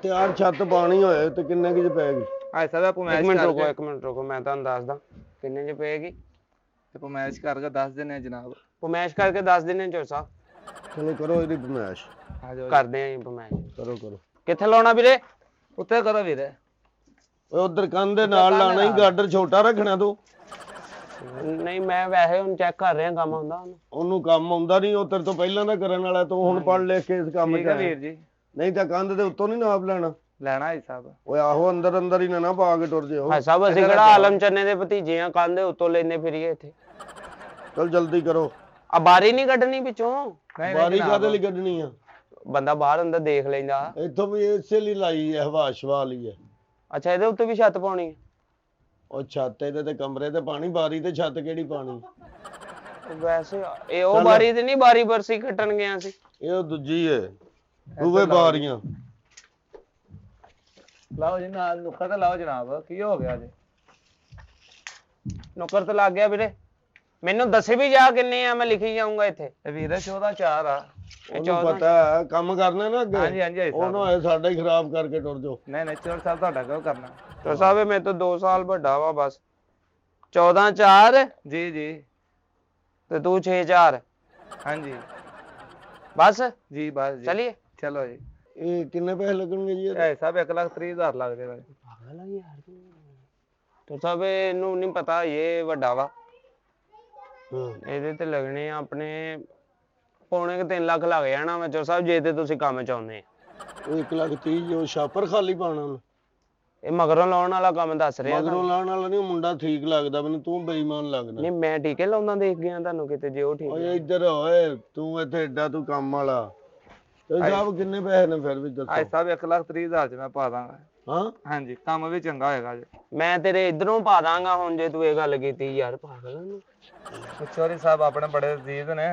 ਤਿਆਰ ਛੱਤ ਪਾਣੀ ਹੋਏ ਤੇ ਕਿੰਨੇ ਕੁ ਚ ਪੈਗੀ? ਸਾਹਿਬ ਆਪਾਂ ਮੈਚ ਇੱਕ ਮਿੰਟ ਰੁਕੋ ਮੈਂ ਤੁਹਾਨੂੰ ਦੱਸਦਾ ਕਿੰਨੇ ਚ ਪਏਗੀ। ਆਪਾਂ ਮੈਚ ਕਰਕੇ ਦੱਸ ਦਿੰਦੇ ਆ ਜਨਾਬ। ਪਮੈਸ਼ ਕਰਕੇ ਦੱਸ ਦਿੰਦੇ ਚੋਰ ਸਾਹਿਬ। ਚਲੋ ਕਰੋ ਇਹਦੀ ਪਮੈਸ਼। ਕਰਦੇ ਆਂ ਜੀ ਪਮੈਸ਼। ਕਰੋ। ਕਿੱਥੇ ਲਾਉਣਾ ਵੀਰੇ? ਉੱਤੇ ਕਰੋ ਵੀਰੇ। ਓਏ ਉਧਰ ਕੰਨ ਦੇ ਨਾਲ ਲਾਣਾ ਹੀ, ਗਾਡਰ ਛੋਟਾ ਰੱਖਣਾ ਤੂੰ। ਨਹੀਂ ਮੈਂ ਵੈਸੇ ਹੁਣ ਚੈੱਕ ਕਰ ਰਿਹਾ ਕੰਮ ਆਉਂਦਾ ਉਹਨੂੰ ਕੰਮ ਆਉਂਦਾ ਨਹੀਂ, ਉਹ ਤੇਰੇ ਤੋਂ ਪਹਿਲਾਂ ਦਾ ਕਰਨ ਵਾਲਾ, ਤੂੰ ਹੁਣ ਪੜ੍ਹ ਲਿਖ ਕੇ ਇਸ ਕੰਮ 'ਚ ਆਇਆ ਵੀਰ ਜੀ। ਨਹੀਂ ਤਾਂ ਕੰਧ ਦੇ ਉੱਤੋਂ ਨਹੀਂ ਨਾਪ ਲੈਣਾ ਜੀ ਸਾਹਿਬ। ਓਏ ਆਹੋ ਅੰਦਰ ਹੀ ਨਾ ਪਾ ਕੇ ਟੁਰ ਜਿਓ। ਹਾਂ ਸਾਹਿਬ ਅਸੀਂ ਕਿਹੜਾ ਆਲਮ ਚੰਨੇ ਦੇ ਭਤੀਜੇ ਆ, ਕੰਧ ਦੇ ਉੱਤੋਂ ਲੈਨੇ ਫਿਰੀਏ ਇੱਥੇ। ਚਲ ਜਲਦੀ ਕਰੋ। ਆ ਬਾਰੀ ਨਹੀਂ ਕੱਢਣੀ ਵਿੱਚੋਂ। ਬਾਰੀ ਕਾਹਦੇ ਲਈ ਕੱਢਣੀ ਆ? ਬੰਦਾ ਬਾਹਰ ਅੰਦਰ ਦੇਖ ਲੈਂਦਾ। ਇੱਥੋਂ ਵੀ ਇਸੇ ਲਈ ਲਾਈ ਹੈ, ਹਵਾ ਸ਼ਵਾ ਲਈ ਹੈ। ਅੱਛਾ ਇਹਦੇ ਉੱਤੇ ਵੀ ਛੱਤ ਪਾਉਣੀ ਹੈ? ਉਹ ਛੱਤ ਇਹਦੇ ਤੇ ਕਮਰੇ ਤੇ ਪਾਣੀ, ਬਾਰੀ ਤੇ ਛੱਤ ਕਿਹੜੀ ਪਾਣੀ? ਵੈਸੇ ਇਹ ਉਹ ਬਾਰੀ ਤੇ ਨਹੀਂ, ਬਾਰੀ ਬਰਸੀ ਕੱਟਣ ਗਿਆ ਸੀ। ਇਹ ਉਹ ਦੂਜੀ ਹੈ, ਦੂਵੇ ਬਾਰੀਆਂ। ਲਾਓ ਜੀ ਨਾਲ ਨੁੱਕਰ ਤੇ ਲਾਓ ਜਨਾਬ। ਕੀ ਹੋ ਗਿਆ ਜੀ? ਨੁੱਕਰ ਤੇ ਲੱਗ ਗਿਆ ਵੀਰੇ। ਮੈਨੂੰ ਦੱਸੇ ਵੀ ਜਾ ਕਿੰਨੇ ਆ, ਮੈਂ ਲਿਖੀ ਜਾਊਂਗਾ ਇੱਥੇ। ਵੀਰੇ 14/4 ਆ। ਉਹਨੂੰ ਪਤਾ ਕੰਮ ਕਰਨਾ ਨਾ ਅੱਗੇ। ਹਾਂਜੀ ਉਹ ਨਾ ਹੋਏ ਸਾਡਾ ਹੀ ਖਰਾਬ ਕਰਕੇ ਟੁਰ ਜਾਓ। ਨਹੀਂ ਚੋਰ ਸਾਹਿਬ ਤੁਹਾਡਾ ਕਿਉਂ ਕਰਨਾ? ਚੋਰ ਸਾਹਿਬ ਮੇਰੇ ਤੋਂ 2 ਸਾਲ ਵੱਡਾ ਵਾ ਬਸ। 14/4 ਜੀ ਤੇ ਤੂੰ 6/4। ਹਾਂਜੀ ਬਸ ਜੀ ਬਸ ਚਲਿਏ। ਚਲੋ ਜੀ। ਇਹ ਕਿੰਨੇ ਪੈਸੇ ਲੱਗਣਗੇ ਜੀ? ਇਹ ਸਾਹਿਬ 1,30,000 ਲੱਗਦੇ ਵਾ। ਪਾਗਲ ਆ ਯਾਰ ਚੋਰ ਸਾਹਿਬ, ਇਹਨੂੰ ਨਹੀਂ ਪਤਾ ਇਹ ਵੱਡਾ ਵਾ। ਇਹਦੇ ਤੇ ਲੱਗਣੇ ਆ ਆਪਣੇ ਪੌਣੇ 3 ਲੱਖ ਲੱਗ ਜਾਣਾ ਵਾ ਚੋਰ ਸਾਹਿਬ, ਜੇ ਤੇ ਤੁਸੀਂ ਕੰਮ ਚਾਹੁੰਦੇ। ਉਹ 1,30,000 ਜੋ ਛਾਪਰ ਖਾਲੀ ਪਾਣਾ ਉਹਨੂੰ। ਇਹ ਮਗਰੋਂ ਲਾਉਣ ਵਾਲਾ ਕੰਮ ਦੱਸ ਰਿਹਾ। ਮਗਰੋਂ ਲਾਉਣ ਵਾਲਾ ਨਹੀਂ, ਮੁੰਡਾ ਠੀਕ ਲੱਗਦਾ ਮੈਨੂੰ, ਤੂੰ ਬੇਈਮਾਨ ਲੱਗਦਾ। ਨਹੀਂ ਮੈਂ ਟੀਕੇ ਲਾਉਂਦਾ ਦੇਖ ਗਿਆ ਤੁਹਾਨੂੰ ਕਿਤੇ, ਜੇ ਉਹ ਠੀਕ। ਓਏ ਇੱਧਰ ਓਏ, ਤੂੰ ਇੱਥੇ ਏਡਾ ਤੂੰ ਕੰਮ ਵਾਲਾ। ਤੇ ਸਾਹਿਬ ਕਿੰਨੇ ਪੈਸੇ ਨੇ ਫਿਰ ਵੀ ਦੱਸੋ? ਸਾਹਿਬ 1,30,000 ਚ ਮੈਂ ਪਾ ਦਾਂਗਾ। ਹਾਂ ਹਾਂਜੀ ਕੰਮ ਵੀ ਚੰਗਾ ਹੋਏਗਾ ਜੀ। ਮੈਂ ਤੇਰੇ ਇਧਰੋਂ ਪਾ ਦਾਂਗਾ ਹੁਣ, ਜੇ ਤੂੰ ਇਹ ਗੱਲ ਕੀਤੀ ਯਾਰ। ਪਾਗਲ ਚੋਰੀ ਸਾਹਿਬ ਆਪਣੇ ਬੜੇ ਅਜ਼ੀਜ਼ ਨੇ।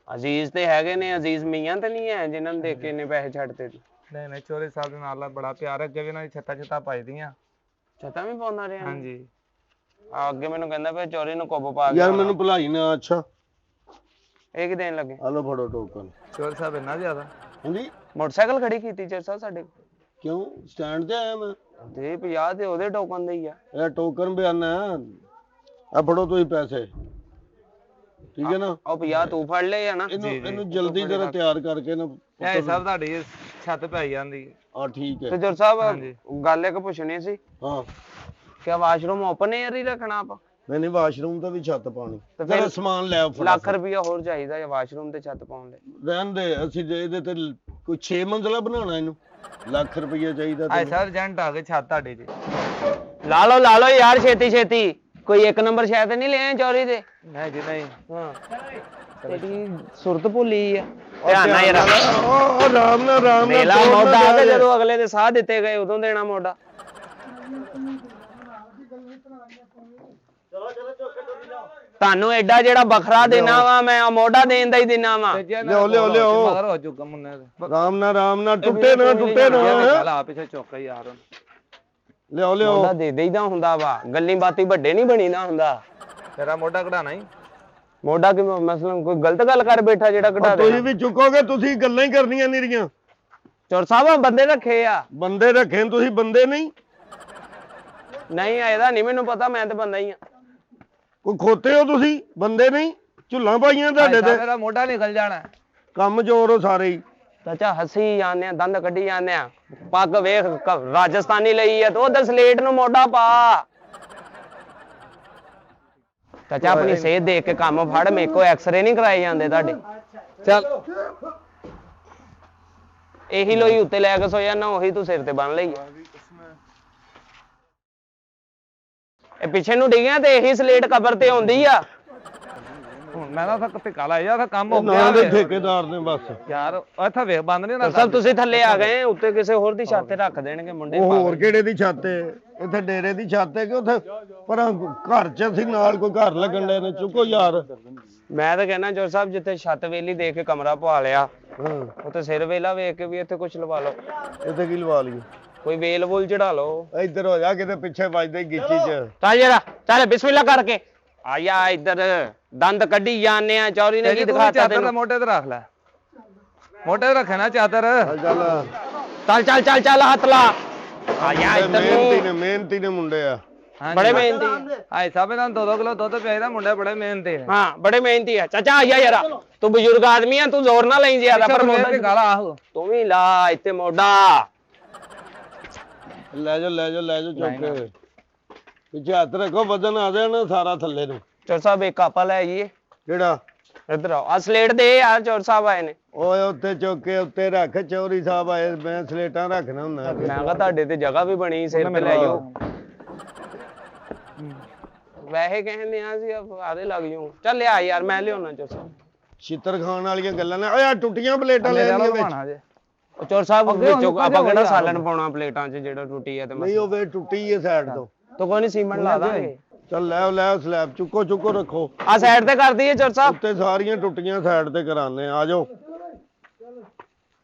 ਅਜ਼ੀਜ਼ ਤੇ ਹੈਗੇ ਨੇ, ਅਜ਼ੀਜ਼ ਮੀਆਂ ਤੇ ਨਹੀਂ ਹੈ ਜਿਨ੍ਹਾਂ ਨੂੰ ਦੇਖ ਕੇ ਇੰਨੇ ਪੈਸੇ ਛੱਡਤੇ। ਨਹੀਂ ਚੋਰੀ ਸਾਹਿਬ ਦੇ ਨਾਲ ਬੜਾ ਪਿਆਰ ਹੈ। ਅੱਗੇ ਵੀ ਇਹਨਾਂ ਦੀ ਛੱਤਾਂ ਪਾਈ ਦੀਆਂ। ਛੱਤਾਂ ਵੀ ਪਾਉਂਦਾ ਰਿਹਾ? ਹਾਂਜੀ ਅੱਗੇ ਮੈਨੂੰ ਕਹਿੰਦਾ ਪਿਆ ਚੋਰੀ ਨੂੰ ਕੁੱਬ ਪਾ ਕੇ। ਯਾਰ ਮੈਨੂੰ ਭੁਲਾਈ ਨਾ। ਅੱਛਾ ਇਹ ਕੀ ਦੇਣ ਲੱਗੇ? ਆ ਲੋ ਫੜੋ ਟੋਕਨ। ਚੋਰ ਸਾਹਿਬ ਇੰਨਾ ਜ਼ਿਆਦਾ? ਹਾਂਜੀ ਮੋਟਰਸਾਈਕਲ ਖੜੀ ਕੀਤੀ ਚੋਰ ਸਾਹਿਬ ਸਾਡੇ। ਕਿਉਂ ਸਟੈਂਡ ਤੇ ਆਇਆ ਮੈਂ? ਤੇ 50 ਤੇ ਉਹਦੇ ਟੋਕਨ ਦੇ ਹੀ ਆ। ਇਹ ਟੋਕਨ ਬਿਆਨਾ ਆ, ਫੜੋ ਤੁਸੀਂ ਪੈਸੇ, ਠੀਕ ਹੈ ਨਾ? ਉਹ 50 ਤੂੰ ਫੜ ਲਏ ਆ ਨਾ। ਇਹਨੂੰ ਜਲਦੀ ਜਰਾ ਤਿਆਰ ਕਰਕੇ ਨਾ। ਇਹ ਸਾਹਿਬ ਤੁਹਾਡੀ ਛੱਤ ਪੈ ਜਾਂਦੀ ਹੈ। ਆ ਠੀਕ ਹੈ। ਤੇ ਚੋਰ ਸਾਹਿਬ ਗੱਲ ਇੱਕ ਪੁੱਛਣੀ ਸੀ। ਹਾਂ ਕਿ ਵਾਸ਼ਰੂਮ ਓਪਨ ਏਅਰ ਹੀ ਰੱਖਣਾ ਆਪਾਂ? ਨਹੀਂ ਵਾਸ਼ਰੂਮ ਤੇ ਵੀ ਛੱਤ ਪਾਣੀ। ਤੇ ਫਿਰ ਸਮਾਨ ਲੈ ਆਓ। ਲੱਖ ਰੁਪਇਆ ਹੋਰ ਚਾਹੀਦਾ ਹੈ ਵਾਸ਼ਰੂਮ ਤੇ ਛੱਤ ਪਾਉਣ ਲਈ। ਰਹਿਣ ਦੇ, ਅਸੀਂ ਜੇ ਇਹਦੇ ਤੇ ਕੋਈ 6 ਮੰਜ਼ਲਾ ਬਣਾਉਣਾ, ਇਹਨੂੰ ਲੱਖ ਰੁਪਇਆ ਚਾਹੀਦਾ। ਸਰ ਏਜੰਟ ਆ ਕੇ ਛੱਤ ਤੁਹਾਡੀ ਜੀ। ਲਾ ਲਓ ਯਾਰ ਛੇਤੀ। ਕੋਈ ਇੱਕ ਨੰਬਰ ਸ਼ਾਇਦ ਨਹੀਂ ਲਿਆ ਚੋਰੀ ਦੇ? ਨਹੀਂ ਜੀ ਨਹੀਂ। ਹਾਂ ਤੇਰੀ ਸੁਰਤ ਭੁੱਲੀ ਆ। ਧਿਆਨ ਨਾਲ ਯਾਰ। ਆਰਾਮ ਨਾਲ ਮੇਲਾ ਮੋਢਾ ਤੇ ਜਦੋਂ ਅਗਲੇ ਦੇ ਸਾਹ ਦਿੱਤੇ ਗਏ ਉਦੋਂ ਦੇਣਾ ਮੋਢਾ। ਤੁਹਾਨੂੰ ਐਡਾ ਜਿਹੜਾ ਬਖਰਾ ਦੇਣਾ ਵਾ, ਮੈਂ ਮੋਢਾ ਦੇਣ ਦਾ ਹੀ ਦੇਣਾ ਵਾ। ਲਿਓ ਮਗਰ ਹੋ ਚੁੱਕਾ ਮੁੰਨੇ ਦੇ। ਆਰਾਮ ਨਾਲ ਟੁੱਟੇ ਨਾ। ਲਾ ਪਿੱਛੇ ਚੁੱਕ ਯਾਰ। ਲਿਓ ਮੋਢਾ ਦੇ ਦੇਈਦਾ ਹੁੰਦਾ ਵਾ, ਗੱਲੀ ਬਾਤੀ ਵੱਡੇ ਨਹੀਂ ਬਣੀਦਾ ਹੁੰਦਾ। ਤੇਰਾ ਮੋਢਾ ਕਢਾਣਾ ਹੀ। ਮੋਢਾ ਕਿ ਮਸਲਨ ਕੋਈ ਗਲਤ ਗੱਲ ਕਰ ਬੈਠਾ ਜਿਹੜਾ ਕਢਾ ਦੇ। ਤੁਸੀਂ ਵੀ ਚੁੱਕੋਗੇ, ਤੁਸੀਂ ਗੱਲਾਂ ਹੀ ਕਰਨੀਆਂ ਨੀਰੀਆਂ। ਚੋਰ ਸਾਹਿਬ ਬੰਦੇ ਰੱਖੇ ਆ। ਬੰਦੇ ਰੱਖੇ ਤੁਸੀਂ ਬੰਦੇ ਨਹੀਂ? ਨਹੀਂ ਇਹਦਾ ਨਹੀਂ ਮੈਨੂੰ ਪਤਾ, ਮੈਂ ਤੇ ਬੰਦਾ ਹੀ ਆ। ਕੋਈ ਖੋਤੇ ਹੋ ਤੁਸੀਂ, ਬੰਦੇ ਨਹੀਂ? ਝੁੱਲਾਂ ਪਾਈਆਂ ਤੁਹਾਡੇ ਤੇ। ਤੇਰਾ ਮੋਢਾ ਨਿਕਲ ਜਾਣਾ। ਕੰਮ ਚੋਰ ਹੋ ਸਾਰੇ ਹੀ। ਚਾਚਾ ਹੱਸੀ ਜਾਂਦੇ ਆ, ਦੰਦ ਕੱਢੀ ਜਾਂਦੇ ਆ। ਪੱਗ ਵੇਖ ਰਾਜਸਥਾਨੀ ਲਈ ਆ ਤੇ ਉਹਦੇ ਸਲੇਟ ਨੂੰ ਮੋਢਾ ਪਾ। ਚਾਚਾ ਆਪਣੀ ਸਿਹਤ ਦੇਖ ਕੇ ਕੰਮ ਫੜ, ਮੇਰੇ ਕੋ ਐਕਸਰੇ ਨਹੀਂ ਕਰਾਏ ਜਾਂਦੇ ਤੁਹਾਡੇ। ਚੱਲ ਇਹੀ ਲੋਈ ਉੱਤੇ ਲੈ ਕੇ ਸੋ ਜਾਣਾ, ਉਹੀ ਤੂੰ ਸਿਰ ਤੇ ਬੰਨ ਲਈ। ਇਹ ਪਿੱਛੇ ਨੂੰ ਡਿੱਗਿਆ ਤੇ ਇਹੀ ਸਲੇਟ ਕਬਰ ਤੇ ਆਉਂਦੀ ਆ। ਹੁਣ ਮੈਂ ਤਾਂ ਧੱਕਾ ਲਾਇਆ ਤਾਂ ਕੰਮ ਹੋ ਗਿਆ। ਨਾ ਦੇ ਠੇਕੇਦਾਰ ਨੇ ਬਸ ਯਾਰ ਇੱਥੇ ਵੇਖ ਬੰਦ ਨਹੀਂ ਨਾ। ਸਰ ਤੁਸੀਂ ਥੱਲੇ ਆ ਗਏ, ਉੱਤੇ ਕਿਸੇ ਹੋਰ ਦੀ ਛੱਤ ਤੇ ਰੱਖ ਦੇਣਗੇ ਮੁੰਡੇ। ਹੋਰ ਕਿਹੜੇ ਦੀ ਛੱਤ ਹੈ? ਇੱਥੇ ਡੇਰੇ ਦੀ ਛੱਤ ਹੈ ਕਿ ਉੱਥੇ ਪਰ ਘਰ ਚ ਅਸੀਂ ਨਾਲ ਕੋਈ ਘਰ ਲੱਗਣ ਦੇ ਨੇ? ਚੁੱਕੋ ਯਾਰ। ਮੈਂ ਤਾਂ ਕਹਿਣਾ ਚੋਰ ਸਾਹਿਬ ਜਿੱਥੇ ਛੱਤ ਵੇਲੀ ਦੇਖ ਕੇ ਕਮਰਾ ਪਵਾ ਲਿਆ, ਉੱਥੇ ਸਿਰ ਵੇਲਾ ਵੇਖ ਕੇ ਵੀ ਇੱਥੇ ਕੁਛ ਲਵਾ ਲਓ। ਇੱਥੇ ਕੀ ਲਵਾ ਲਈਏ? ਕੋਈ ਵੇਲ ਵੂਲ ਚੜਾ ਲਓ। ਇੱਧਰ ਹੋ ਜਾ, ਕਿਤੇ ਪਿੱਛੇ ਵੱਜਦੇ ਗਿੱਚੀ ਚ। ਚੱਲ ਜਰਾ ਚੱਲ ਬਿਸਮਿਲ੍ਲਾ ਕਰਕੇ ਆਇਆ ਇੱਧਰ। ਦੰਦ ਕੱਢੀ ਜਾਂਦੇ ਆ। ਚੌਰੀ ਨੇ ਕੀ ਦਿਖਾਤਾ ਤੈਨੂੰ? ਮੋਢੇ ਤੇ ਰੱਖ ਲੈ, ਮੋਢੇ ਤੇ ਰੱਖਣਾ ਚਾਦਰ। ਚੱਲ ਚੱਲ ਚੱਲ ਚੱਲ ਚੱਲ ਹੱਥ ਲਾ ਆ ਜਾ ਇੱਧਰ ਨੂੰ ਮਿਹਨਤੀ ਨੇ ਮੁੰਡੇ ਆ। ਬੜੇ ਮਿਹਨਤੀ ਆਏ ਸਭ ਇਹਨਾਂ ਨੂੰ 2-2 ਕਿਲੋ ਦੁੱਧ ਪਿਆਈਦਾ, ਮੁੰਡੇ ਬੜੇ ਮਿਹਨਤੀ ਨੇ। ਹਾਂ ਬੜੇ ਮਿਹਨਤੀ ਆ ਚਾਚਾ ਆ ਜਾ ਯਾਰ ਤੂੰ ਬਜ਼ੁਰਗ ਆਦਮੀ ਆ ਤੂੰ ਜ਼ੋਰ ਨਾ ਲਈ ਜ਼ਿਆਦਾ ਪਰ ਮੋਢਾ ਤੇ ਗਾਲਾ ਆਹੋ ਤੂੰ ਵੀ ਲਾ ਇੱਥੇ ਮੋਢਾ ਲੈ ਜਾ ਚੁੱਕ ਕੇ ਪਿੱਛੇ ਹੱਥ ਰੱਖੋ, ਵਜਨ ਆ ਜਾਣਾ ਸਾਰਾ ਥੱਲੇ ਨੂੰ। ਚੋਰ ਸਾਹਿਬ ਇੱਕ ਆਪਾ ਲੈ ਆਈਏ ਕਿਹੜਾ? ਇੱਧਰ ਆਓ ਆ ਸਲੇਟ ਦੇ ਯਾਰ ਚੋਰ ਸਾਹਿਬ ਆਏ ਨੇ ਓਏ ਉੱਤੇ ਚੁੱਕ ਕੇ ਉੱਤੇ ਰੱਖ, ਚੌਧਰੀ ਸਾਹਿਬ ਆਏ, ਮੈਂ ਸਲੇਟਾਂ ਰੱਖਣਾ ਹੁੰਦਾ। ਮੈਂ ਕਿਹਾ ਤੁਹਾਡੇ ਤੇ ਜਗ੍ਹਾ ਵੀ ਬਣੀ ਸਿਰ ਤੇ ਲੈ ਜਾਓ ਵੈਸੇ ਕਹਿੰਦੇ ਆ ਸੀ ਆਦੇ ਲੱਗ ਜਾਊ ਚੱਲ ਲਿਆ ਯਾਰ ਮੈਂ ਲਿਆਉਣਾ ਚੋਰ ਸਾਹਿਬ ਛਿੱਤਰ ਖਾਣ ਵਾਲੀਆਂ ਗੱਲਾਂ ਨੇ। ਓਏ ਆ ਟੁੱਟੀਆਂ ਪਲੇਟਾਂ ਲੈ ਲਈਆਂ ਵਿੱਚ। ਉਹ ਚੋਰ ਸਾਹਿਬ ਵਿੱਚੋਂ ਆਪਾਂ ਕਿਹੜਾ ਸਾਲਣ ਪਾਉਣਾ ਪਲੇਟਾਂ 'ਚ ਜਿਹੜਾ ਟੁੱਟੀ ਹੈ ਤੇ ਨਹੀਂ ਉਹ ਵੇ ਟੁੱਟੀ ਹੈ ਸਾਈਡ ਤੋਂ। ਤੂੰ ਕੋਈ ਨਹੀਂ ਸੀਮੈਂਟ ਲਾ ਦਾਂਗੇ ਚੱਲ ਲੈ ਸਲੈਬ ਚੁੱਕੋ ਰੱਖੋ ਆ ਸਾਈਡ ਤੇ ਕਰ ਦਈਏ ਚੋਰ ਸਾਹਿਬ ਉੱਤੇ ਸਾਰੀਆਂ ਟੁੱਟੀਆਂ ਸਾਈਡ ਤੇ ਕਰਾਣੇ ਆ ਜਾਓ।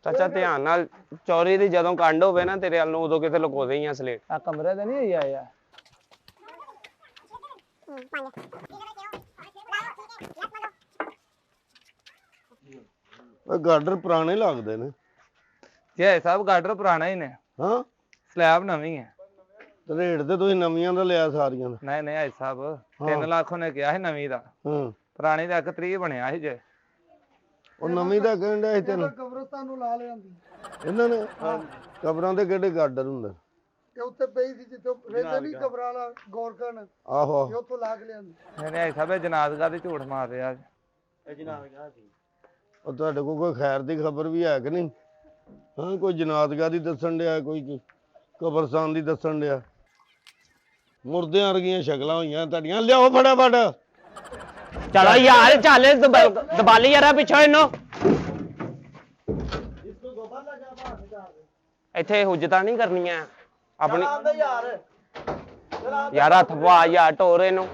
ਚਾਚਾ ਧਿਆਨ ਨਾਲ ਚੋਰੀ ਦੀ ਜਦੋਂ ਕੰਡ ਹੋਵੇ ਨਾ ਤੇਰੇ ਵੱਲ ਨੂੰ ਉਦੋਂ ਕਿਤੇ ਲੁਕੋ ਦੇਈਆਂ ਸਲੇਟ ਆ ਕਮਰੇ ਤੇ ਨਹੀਂ ਆਇਆ ਯਾਰ ਓਏ ਗਾਰਡਰ ਪੁਰਾਣੇ ਲੱਗਦੇ ਨੇ। ਜੇ ਸਭ ਗਾਰਡਰ ਪੁਰਾਣਾ ਹੀ ਨੇ, ਹਾਂ ਸਲੈਬ ਨਵੀਂ ਹੈ। ਰੇਟ ਤੇ ਤੁਸੀਂ ਨਵੀਆਂ ਦਾ ਲਿਆ ਸਾਰੀਆਂ ਦਾ। ਨਹੀਂ ਆਏ ਸਭ 3 ਲੱਖ ਉਹਨੇ ਕਿਹਾ ਸੀ ਨਵੀਂ ਦਾ, ਹਾਂ ਪੁਰਾਣੀ ਦਾ 130 ਬਣਿਆ ਸੀ ਜੇ। ਉਹ ਨਵੀਂ ਦਾ ਕਹਿੰਦਾ ਸੀ ਤੈਨੂੰ। ਕਬਰਸਤਾਨ ਨੂੰ ਲਾ ਲਿਆਂਦੀ ਇਹਨਾਂ ਨੇ ਕਬਰਾਂ ਦੇ ਕਿਹੜੇ ਗਾਰਡਰ ਹੁੰਦੇ? ਤੇ ਉੱਤੇ ਪਈ ਸੀ ਜਿੱਥੋਂ ਰਹਿੰਦੇ ਨਹੀਂ ਕਬਰਾਂ ਵਾਲਾ ਗੌਰਕਨ ਆਹੋ ਤੇ ਉੱਥੋਂ ਲਾ ਕੇ ਲਿਆਂਦੀ। ਨਹੀਂ ਆਏ ਸਭ ਜਨਾਜ਼ਗਾ ਤੇ ਝੂਠ ਮਾਰ ਰਿਹਾ। ਉਹ ਤੁਹਾਡੇ ਕੋਲ ਕੋਈ ਖੈਰ ਦੀ ਖਬਰ ਵੀ ਹੈ ਕਿ ਨਹੀਂ? ਹਾਂ ਕੋਈ ਜਨਾਜ਼ਗਾ ਦੀ ਦੱਸਣ ਡਿਆ, ਕੋਈ ਕਬਰਸਤਾਨ ਦੀ ਦੱਸਣ ਡਿਆ। ਮੁਰਦਿਆਂ ਵਰਗੀਆਂ ਸ਼ਕਲਾਂ ਹੋਈਆਂ ਤੁਹਾਡੀਆਂ। ਲਿਆਓ ਫਟਾਫਟ। ਚਲੋ ਯਾਰ ਚੱਲ ਦਬਾਲੀ ਯਾਰਾ ਪਿੱਛੋਂ ਇਹਨੂੰ ਇੱਥੇ ਹੁਜਤਾਂ ਨਹੀਂ ਕਰਨੀਆਂ ਆਪਣੀ ਯਾਰ ਹੱਥ ਪਵਾ ਯਾਰ ਢੋਰ ਇਹਨੂੰ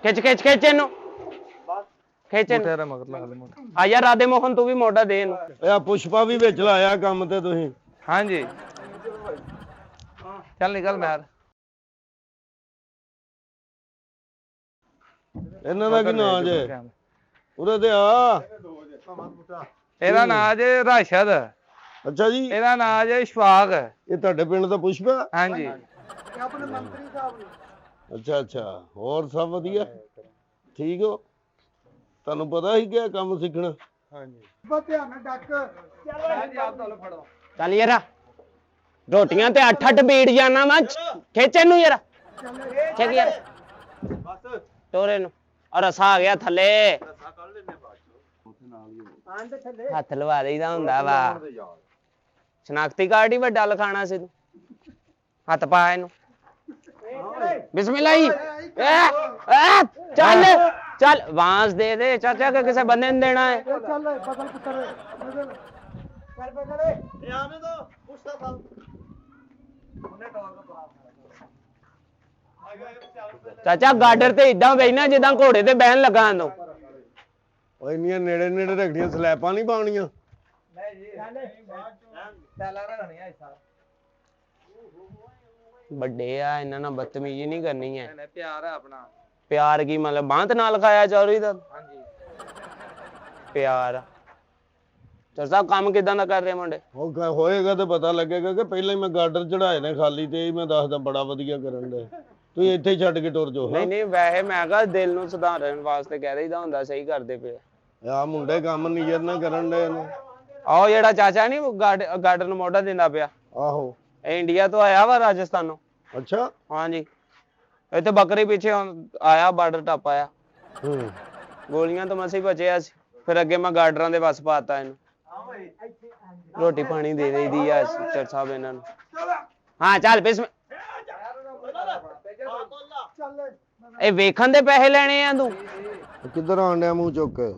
ਖਿੱਚ ਇਹਨੂੰ ਖਿੱਚ ਇਹਨੂੰ ਤੇਰਾ ਮਗਰ ਲਾ ਦੇ ਮੋਟਾ। ਆ ਯਾਰ ਰਾਧੇ ਮੋਹਨ ਤੂੰ ਵੀ ਮੋਢਾ ਦੇ ਇਹਨੂੰ ਇਹ ਆ ਪੁਸ਼ਪਾ ਵੀ ਵਿੱਚ ਲਾਇਆ ਕੰਮ ਤੇ ਤੁਸੀਂ। ਹਾਂਜੀ ਚੱਲ ਨਿਕਲ ਮੈਰ। ਇਹਨਾਂ ਦਾ ਕੀ ਨਾਂ ਜੇ? ਉਰੇ ਤੇ ਆ। ਇਹਦਾ ਨਾਂ ਜੇ ਰਾਸ਼ਦ, ਅੱਛਾ ਜੀ ਇਹਦਾ ਨਾਂ ਜੇ ਇਸ਼ਫਾਕ। ਇਹ ਤੁਹਾਡੇ ਪਿੰਡ ਦਾ ਪੁਸ਼ਪਾ? ਹਾਂਜੀ ਤੇ ਆਪਣੇ ਮੰਤਰੀ ਸਾਹਿਬ ਨੇ ਅੱਛਾ ਹੋਰ ਸਭ ਵਧੀਆ ਠੀਕ ਹੋ? ਤੁਹਾਨੂੰ ਪਤਾ ਸੀ ਕਿ ਇਹ ਕੰਮ ਸਿੱਖਣਾ? ਬਸ ਧਿਆਨ ਨਾਲ ਡੱਕ ਚੱਲ ਯਾਰਾ ਰੋਟੀਆਂ ਤੇ 8-8 ਬੀੜ ਜਾਣਾ ਵਾ ਖਿੱਚ ਇਹਨੂੰ ਯਾਰ ਖਿੱਚ ਯਾਰ ਟੋਰੇ ਨੂੰ ਔਰ ਰਸਾ ਆ ਗਿਆ ਥੱਲੇ ਹੱਥ ਲਵਾ ਦੇਈਦਾ ਹੁੰਦਾ ਵਾ ਸ਼ਨਾਖਤੀ ਕਾਰਡ ਹੀ ਵੱਡਾ ਲਿਖਾਣਾ ਸੀ ਤੂੰ ਹੱਥ ਪਾ ਇਹਨੂੰ ਬਿਸਮਿਲ੍ਲਾਹ ਚੱਲ ਚੱਲ ਵਾਂਸ ਦੇ ਚਾਚਾ ਕਿ ਕਿਸੇ ਬੰਦੇ ਨੂੰ ਦੇਣਾ ਹੈ ਚੱਲ ਬਦਲ ਪੁੱਤਰ ਬਦਲ ਕਰ ਬਦਲ ਇਹ ਆਨੇ ਦੋ ਪੁੱਛਦਾ ਸਾਹਿਬ ਚਾਚਾ ਗਾਡਰ ਤੇ ਇਦਾਂ ਬੈਠਣਾ ਜਿੱਦਾਂ ਘੋੜੇ ਤੇ ਬਹਿਣ ਲੱਗਾ ਤੂੰ ਉਹ ਇੰਨੀਆਂ ਨੇੜੇ ਰੱਖਣੀਆਂ ਸਲੈਪਾਂ ਨਹੀਂ ਪਾਉਣੀਆਂ। ਵੱਡੇ ਆ ਇਹਨਾਂ ਨਾਲ ਬਦਤਮੀਜ਼ੀ ਨਹੀਂ ਕਰਨੀ ਹੈ ਪਿਆਰ ਹੈ ਆਪਣਾ। ਪਿਆਰ ਕੀ ਮਤਲਬ ਬਾਂਹ ਨਾਲ ਖਾਇਆ ਚੌਰੀ ਦਾ ਹਾਂਜੀ ਪਿਆਰ ਚਰ ਸਾਹਿਬ ਕੰਮ ਕਿਦਾਂ ਦਾ ਕਰ ਰਹੇ ਮੁੰਡੇ? ਉਹ ਹੋਏਗਾ ਤੇ ਪਤਾ ਲੱਗੇਗਾ ਕਿ ਪਹਿਲਾਂ ਹੀ ਮੈਂ ਗਾਰਡਰ ਚੜਾਏ ਨੇ ਖਾਲੀ ਤੇ ਹੀ ਮੈਂ ਦੱਸਦਾ ਬੜਾ ਵਧੀਆ ਕਰਨ ਦੇ। ਤੁਸੀਂ ਇੱਥੇ ਹੀ ਛੱਡ ਕੇ ਟੁਰ ਜਾਓ। ਨਹੀਂ ਵੈਸੇ ਮੈਂ ਕਿਹਾ ਦਿਲ ਨੂੰ ਸੁਧਾਰਨ ਵਾਸਤੇ ਕਹਿ ਦਈਦਾ ਹੁੰਦਾ ਸਹੀ ਕਰਦੇ ਪਏ ਆ ਮੁੰਡੇ ਕੰਮ ਨਿਯਤ ਨਾ ਕਰਨ ਦੇ ਨੇ। ਆਹ ਜਿਹੜਾ ਚਾਚਾ ਨਹੀਂ ਗਾਰਡਨ ਨੂੰ ਮੋਢਾ ਦਿੰਦਾ ਪਿਆ ਆਹੋ ਇਹ ਇੰਡੀਆ ਤੋਂ ਆਇਆ ਵਾ ਰਾਜਸਥਾਨੋਂ। ਅੱਛਾ ਹਾਂਜੀ ਇੱਥੇ ਬੱਕਰੀ ਪਿੱਛੇ ਆਇਆ ਬਾਰਡਰ ਟੱਪ ਆਇਆ ਗੋਲੀਆਂ ਤੋਂ ਮਸੀਂ ਬਚਿਆ ਸੀ ਫਿਰ ਅੱਗੇ ਮੈਂ ਗਾਰਡਰਾਂ ਦੇ ਵੱਸ ਪਾਤਾ ਇਹਨੂੰ ਰੋਟੀ ਪਾਣੀ ਦੇ ਦੇਈਦੀ ਆ ਚਰ ਸਾਹਿਬ ਇਹਨਾਂ ਨੂੰ। ਹਾਂ ਚੱਲ ਬਿਸਮ ਇਹ ਵੇਖਣ ਦੇ ਪੈਸੇ ਲੈਣੇ ਆ ਤੂੰ ਕਿੱਧਰ ਆਣ ਡਿਆ ਮੂੰਹ ਚੁੱਕ ਕੇ?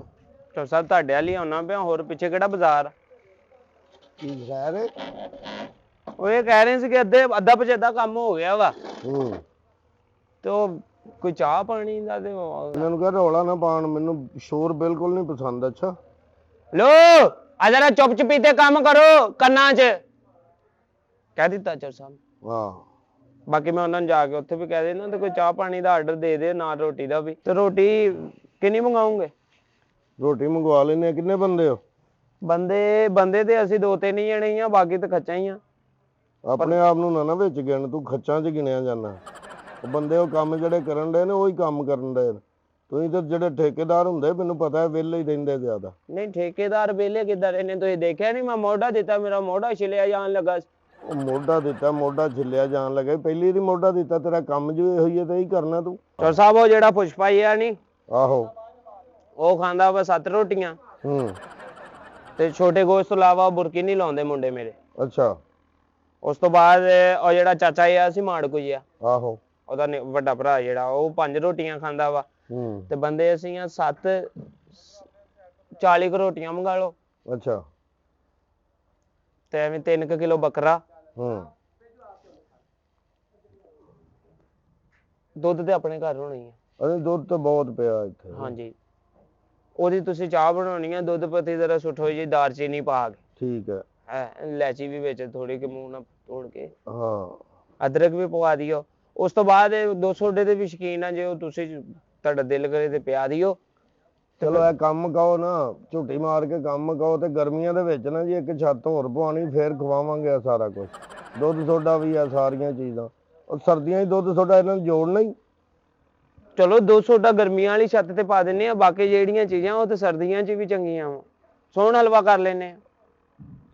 ਚਰ ਸਾਹਿਬ ਤੁਹਾਡੇ ਵਾਲੀ ਆਉਣਾ ਪਿਆ ਹੋਰ ਪਿੱਛੇ ਕਿਹੜਾ ਬਾਜ਼ਾਰ ਕੀ ਖੈਰ? ਉਹ ਇਹ ਕਹਿ ਰਹੇ ਸੀ ਕਿ ਅੱਧਾ ਪਚੇਦਾ ਕੰਮ ਹੋ ਗਿਆ ਵਾ ਤੇ ਉਹ ਕੋਈ ਚਾਹ ਪਾਣੀ ਦਾ ਤੇ ਇਹਨਾਂ ਨੂੰ ਕਹ ਰੌਲਾ ਨਾ ਪਾਣ, ਮੈਨੂੰ ਸ਼ੋਰ ਬਿਲਕੁਲ ਨਹੀਂ ਪਸੰਦ। ਅੱਛਾ ਲੋ ਆ ਜਰਾ ਚੁੱਪ ਚਪੀਤੇ ਕੰਮ ਕਰੋ ਕੰਨਾਂ 'ਚ ਕਹਿ ਦਿੱਤਾ ਚਰ ਸਾਹਿਬ। ਵਾਹ ਬਾਕੀ ਮੈਂ ਉਹਨਾਂ ਨੂੰ ਜਾ ਕੇ ਉੱਥੇ ਵੀ ਕਹਿ ਦੇਣਾ ਤੇ ਕੋਈ ਚਾਹ ਪਾਣੀ ਦਾ ਆਰਡਰ ਦੇ ਦੇ ਨਾਲ ਰੋਟੀ ਦਾ ਵੀ। ਤੇ ਰੋਟੀ ਕਿੰਨੀ ਮੰਗਾਉਂਗੇ? ਰੋਟੀ ਮੰਗਵਾ ਲੈਨੇ। ਕਿੰਨੇ ਬੰਦੇ ਹੋ? ਬੰਦੇ ਤੇ ਅਸੀਂ 2-3 ਹੀ ਜਣੇ ਹੀ ਆ, ਬਾਕੀ ਤੇ ਖੱਚਾਂ ਹੀ ਆ। ਆਪਣੇ ਆਪ ਨੂੰ ਨਾ ਵਿੱਚ ਗਿਣ, ਤੂੰ ਖੱਚਾਂ 'ਚ ਗਿਣਿਆ ਜਾਂਦਾ। ਉਹ ਬੰਦੇ ਉਹ ਕੰਮ ਜਿਹੜੇ ਕਰਨ ਡਏ ਨੇ ਉਹੀ ਕੰਮ ਕਰਨ ਡਏ ਨੇ। ਤੁਸੀਂ ਤੇ ਜਿਹੜੇ ਠੇਕੇਦਾਰ ਹੁੰਦੇ ਮੈਨੂੰ ਪਤਾ ਹੈ ਵਿਹਲੇ ਹੀ ਰਹਿੰਦੇ ਜ਼ਿਆਦਾ। ਨਹੀਂ ਠੇਕੇਦਾਰ ਵਿਹਲੇ ਕਿੱਦਾਂ ਰਹਿੰਦੇ, ਤੁਸੀਂ ਦੇਖਿਆ ਨਹੀਂ ਮੈਂ ਮੋਢਾ ਦਿੱਤਾ, ਮੇਰਾ ਮੋਢਾ ਛਿਲਿਆ ਜਾਣ ਲੱਗਾ। ਉਹ ਮੋਢਾ ਦਿੱਤਾ, ਮੋਢਾ ਛਿੱਲਿਆ ਜਾਣ ਲੱਗਾ, ਪਹਿਲੀ ਦੀ ਮੋਢਾ ਦਿੱਤਾ, ਤੇਰਾ ਕੰਮ ਜੋ ਇਹੋ ਹੀ ਹੈ ਤੇ ਇਹੀ ਕਰਨਾ ਤੂੰ। ਚੌਰ ਸਾਹਿਬ ਉਹ ਜਿਹੜਾ ਪੁਸ਼ਪਾ ਹੀ ਆ ਨੀ, ਆਹੋ ਉਹ ਖਾਂਦਾ ਵਾ 7 ਰੋਟੀਆਂ ਤੇ ਛੋਟੇ ਗੋਸ਼ਤ ਤੋਂ ਇਲਾਵਾ ਬੁਰਕੀ ਨਹੀਂ ਲਾਉਂਦੇ ਮੁੰਡੇ ਮੇਰੇ। ਅੱਛਾ। ਉਸ ਤੋਂ ਬਾਅਦ ਉਹ ਜਿਹੜਾ ਚਾਚਾ ਆ ਸੀ ਮਾੜਕੂਈ ਆ, ਆਹੋ ਉਹਦਾ ਵੱਡਾ ਭਰਾ ਜਿਹੜਾ, ਉਹ 5 ਰੋਟੀਆਂ ਖਾਂਦਾ ਵਾ। ਤੇ ਬੰਦੇ ਅਸੀਂ ਆ 40 ਰੋਟੀਆਂ ਮੰਗਾ ਲਓ। ਅੱਛਾ। ਤੇ ਐਵੇਂ 3 ਕਿਲੋ ਬੱਕਰਾ। ਦੁੱਧ ਤੇ ਆਪਣੇ ਘਰ ਹੋਣੀ ਹੈ। ਅਰੇ ਦੁੱਧ ਤਾਂ ਬਹੁਤ ਪਿਆ ਇੱਥੇ। ਹਾਂਜੀ, ਉਹਦੀ ਤੁਸੀਂ ਚਾਹ ਬਣਾਉਣੀ ਹੈ, ਦੁੱਧ ਪੱਤੀ ਜ਼ਰਾ ਸੁੱਟੋ ਜੀ, ਦਾਲਚੀਨੀ ਪਾ ਕੇ। ਠੀਕ ਹੈ। ਇਲਾਇਚੀ ਵੀ ਵਿੱਚ ਥੋੜੀ ਕਿ ਮੂੰਹ ਨਾਲ ਤੋੜ ਕੇ, ਹਾਂ ਅਦਰਕ ਵੀ ਪਵਾ ਦਿਓ। ਉਸ ਤੋਂ ਬਾਅਦ 200 ਦੇ ਵੀ ਸ਼ੌਕੀਨ ਆ, ਜੇ ਉਹ ਤੁਸੀਂ ਤੁਹਾਡਾ ਦਿਲ ਕਰੇ ਤੇ ਪਿਆ ਦਿਓ। ਚਲੋ ਇਹ ਕੰਮ ਕਹੋ ਨਾ, ਝੂਟੀ ਮਾਰ ਕੇ ਕੰਮ ਕਹੋ। ਤੇ ਗਰਮੀਆਂ ਦੇ ਵਿੱਚ ਨਾ ਜੀ ਇੱਕ ਛੱਤ ਹੋਰ ਪਵਾਉਣੀ, ਫੇਰ ਖਵਾਵਾਂਗੇ ਆ ਸਾਰਾ ਕੁਝ। ਦੁੱਧ ਸੋਡਾ ਵੀ ਆ, ਸਾਰੀਆਂ ਚੀਜ਼ਾਂ। ਉਹ ਸਰਦੀਆਂ 'ਚ ਦੁੱਧ ਸੋਡਾ ਇਹਨਾਂ ਨੂੰ ਜੋੜਨਾ ਹੀ। ਚਲੋ 200 ਗਰਮੀਆਂ ਵਾਲੀ ਛੱਤ ਤੇ ਪਾ ਦਿੰਨੇ ਆ, ਬਾਕੀ ਜਿਹੜੀਆਂ ਚੀਜ਼ਾਂ ਉਹ ਤੇ ਸਰਦੀਆਂ 'ਚ ਵੀ ਚੰਗੀਆਂ ਵਾ। ਸੋਹਣ ਹਲਵਾ ਕਰ ਲੈਨੇ ਆ।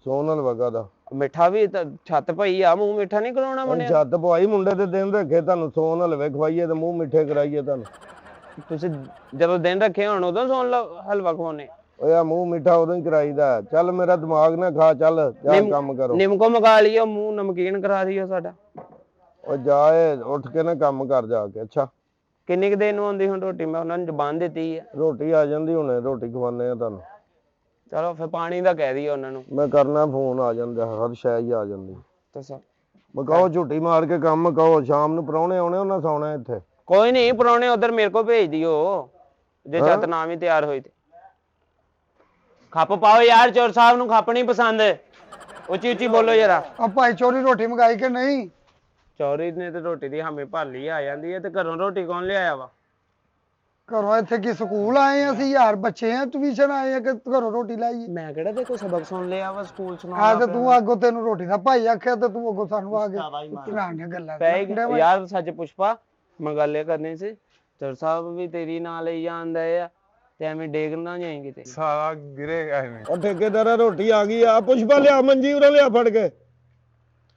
ਸੋਹਣ ਹਲਵਾ ਕਾਹਦਾ? ਮਿੱਠਾ ਵੀ ਛੱਤ ਪਈ ਆ, ਮੂੰਹ ਮਿੱਠਾ ਨਹੀਂ ਕਰਾਉਣਾ ਬਣਿਆ। ਛੱਤ ਪਵਾਈ ਮੁੰਡੇ ਦੇ ਦਿਨ ਰੱਖੇ, ਤੁਹਾਨੂੰ ਸੋਹਣ ਹਲਵੇ ਖਵਾਈਏ ਤੇ ਮੂੰਹ ਮਿੱਠੇ ਕਰਾਈਏ ਤੁਹਾਨੂੰ। ਤੁਸੀਂ ਜਦੋਂ ਦਿਨ ਰੱਖੇ ਹੁਣ ਉਦੋਂ ਸੋਹਣ ਹਲਵਾ ਖਵਾਉਣੇ। ਓਏ ਆ ਮੂੰਹ ਮਿੱਠਾ ਉਦੋਂ ਹੀ ਕਰਾਈਦਾ। ਚੱਲ ਮੇਰਾ ਦਿਮਾਗ ਨਾ ਖਾ, ਚੱਲ ਜਾ ਕੰਮ ਕਰੋ। ਨਿੰਮਕੋ ਮਗਾ ਲਿਓ, ਮੂੰਹ ਨਮਕੀਨ ਕਰਾ ਦਿਓ ਸਾਡਾ। ਉਹ ਜਾਏ ਉੱਠ ਕੇ ਨਾ ਕੰਮ ਕਰ ਜਾ ਕੇ। ਅੱਛਾ ਕਿੰਨੀ ਕੁ ਦਿਨ ਨੂੰ ਆਉਂਦੀ ਹੁਣ ਰੋਟੀ? ਮੈਂ ਉਹਨਾਂ ਨੂੰ ਜ਼ਬਾਨ ਦਿੱਤੀ ਆ। ਰੋਟੀ ਆ ਜਾਂਦੀ ਹੁਣੇ, ਰੋਟੀ ਖਵਾਨੇ ਆ ਤੁਹਾਨੂੰ। ਚਲੋ ਫਿਰ ਪਾਣੀ ਦਾ ਕਹਿ ਦਿਓ ਉਹਨਾਂ ਨੂੰ। ਮੈਂ ਕਰਨਾ ਫੋਨ, ਆ ਜਾਂਦਾ ਹਰ ਸ਼ੈ ਹੀ ਆ ਜਾਂਦੀ। ਦੱਸੋ ਮੈਂ ਕਹੋ ਝੂਟੀ ਮਾਰ ਕੇ ਕੰਮ ਕਹੋ, ਸ਼ਾਮ ਨੂੰ ਪ੍ਰਾਹੁਣੇ ਆਉਣੇ, ਉਹਨਾਂ ਸੌਣਾ ਇੱਥੇ। ਕੋਈ ਨਹੀਂ, ਪ੍ਰਾਹੁਣੇ ਉਧਰ ਮੇਰੇ ਕੋਲ ਭੇਜ ਦਿਓ, ਜੇ ਛੱਤ ਨਾ ਵੀ ਤਿਆਰ ਹੋਈ ਤੇ। ਖੱਪ ਪਾਓ ਯਾਰ, ਚੋਰ ਸਾਹਿਬ ਨੂੰ ਖੱਪ ਨਹੀਂ ਪਸੰਦ। ਉੱਚੀ ਉੱਚੀ ਬੋਲੋ ਜਰਾ। ਆ ਭਾਈ ਚੋਰੀ ਰੋਟੀ ਮੰਗਾਈ ਕਿ ਨਹੀਂ? ਚੌਰੀ ਨੇ ਤੇ ਰੋਟੀ ਦੀ ਹਾਮੀ ਭਰ ਲਈ ਆ ਜਾਂਦੀ ਹੈ, ਤੇ ਘਰੋਂ ਰੋਟੀ ਕੌਣ ਲਿਆਇਆ ਵਾ? ਘਰੋਂ ਇੱਥੇ ਕੀ ਸਕੂਲ ਆਏ ਆ ਅਸੀਂ? ਯਾਰ ਬੱਚੇ ਆ, ਟਿਊਸ਼ਨ ਆਏ ਆ ਕਿ ਘਰੋਂ ਰੋਟੀ ਲਾਈਏ? ਮੈਂ ਕਿਹੜਾ ਤੇ ਕੋਈ ਸਬਕ ਸੁਣ ਲਿਆ ਵਾ ਸਕੂਲ ਚ? ਆ ਤੇ ਤੂੰ ਅੱਗੋਂ ਤੈਨੂੰ ਰੋਟੀ ਦਾ ਭਾਈ ਆਖਿਆ ਤੇ ਤੂੰ ਅੱਗੋਂ ਸਾਨੂੰ ਆ ਕੇ ਪੁਰਾਣੀਆਂ ਗੱਲਾਂ ਪੈ ਯਾਰ। ਸੱਚ ਪੁਸ਼ਪਾ, ਮੈਂ ਗੱਲ ਇਹ ਕਰਨੀ ਸੀ, ਚੋਰ ਸਾਹਿਬ ਵੀ ਤੇਰੀ ਨਾਂ ਲਈ ਜਾਂਦਾ ਆ, ਤੇ ਐਵੇਂ ਡੇਗ ਨਾ ਜਾਏਂਗੇ ਤੇ ਸਾਰਾ ਗਿਰੇਗਾ ਐਵੇਂ। ਉਹ ਠੇਕੇਦਾਰਾ ਰੋਟੀ ਆ ਗਈ ਆ। ਪੁਸ਼ਪਾ ਲਿਆ, ਮੰਜੀ ਉਰੇ ਲਿਆ ਫੜ ਕੇ।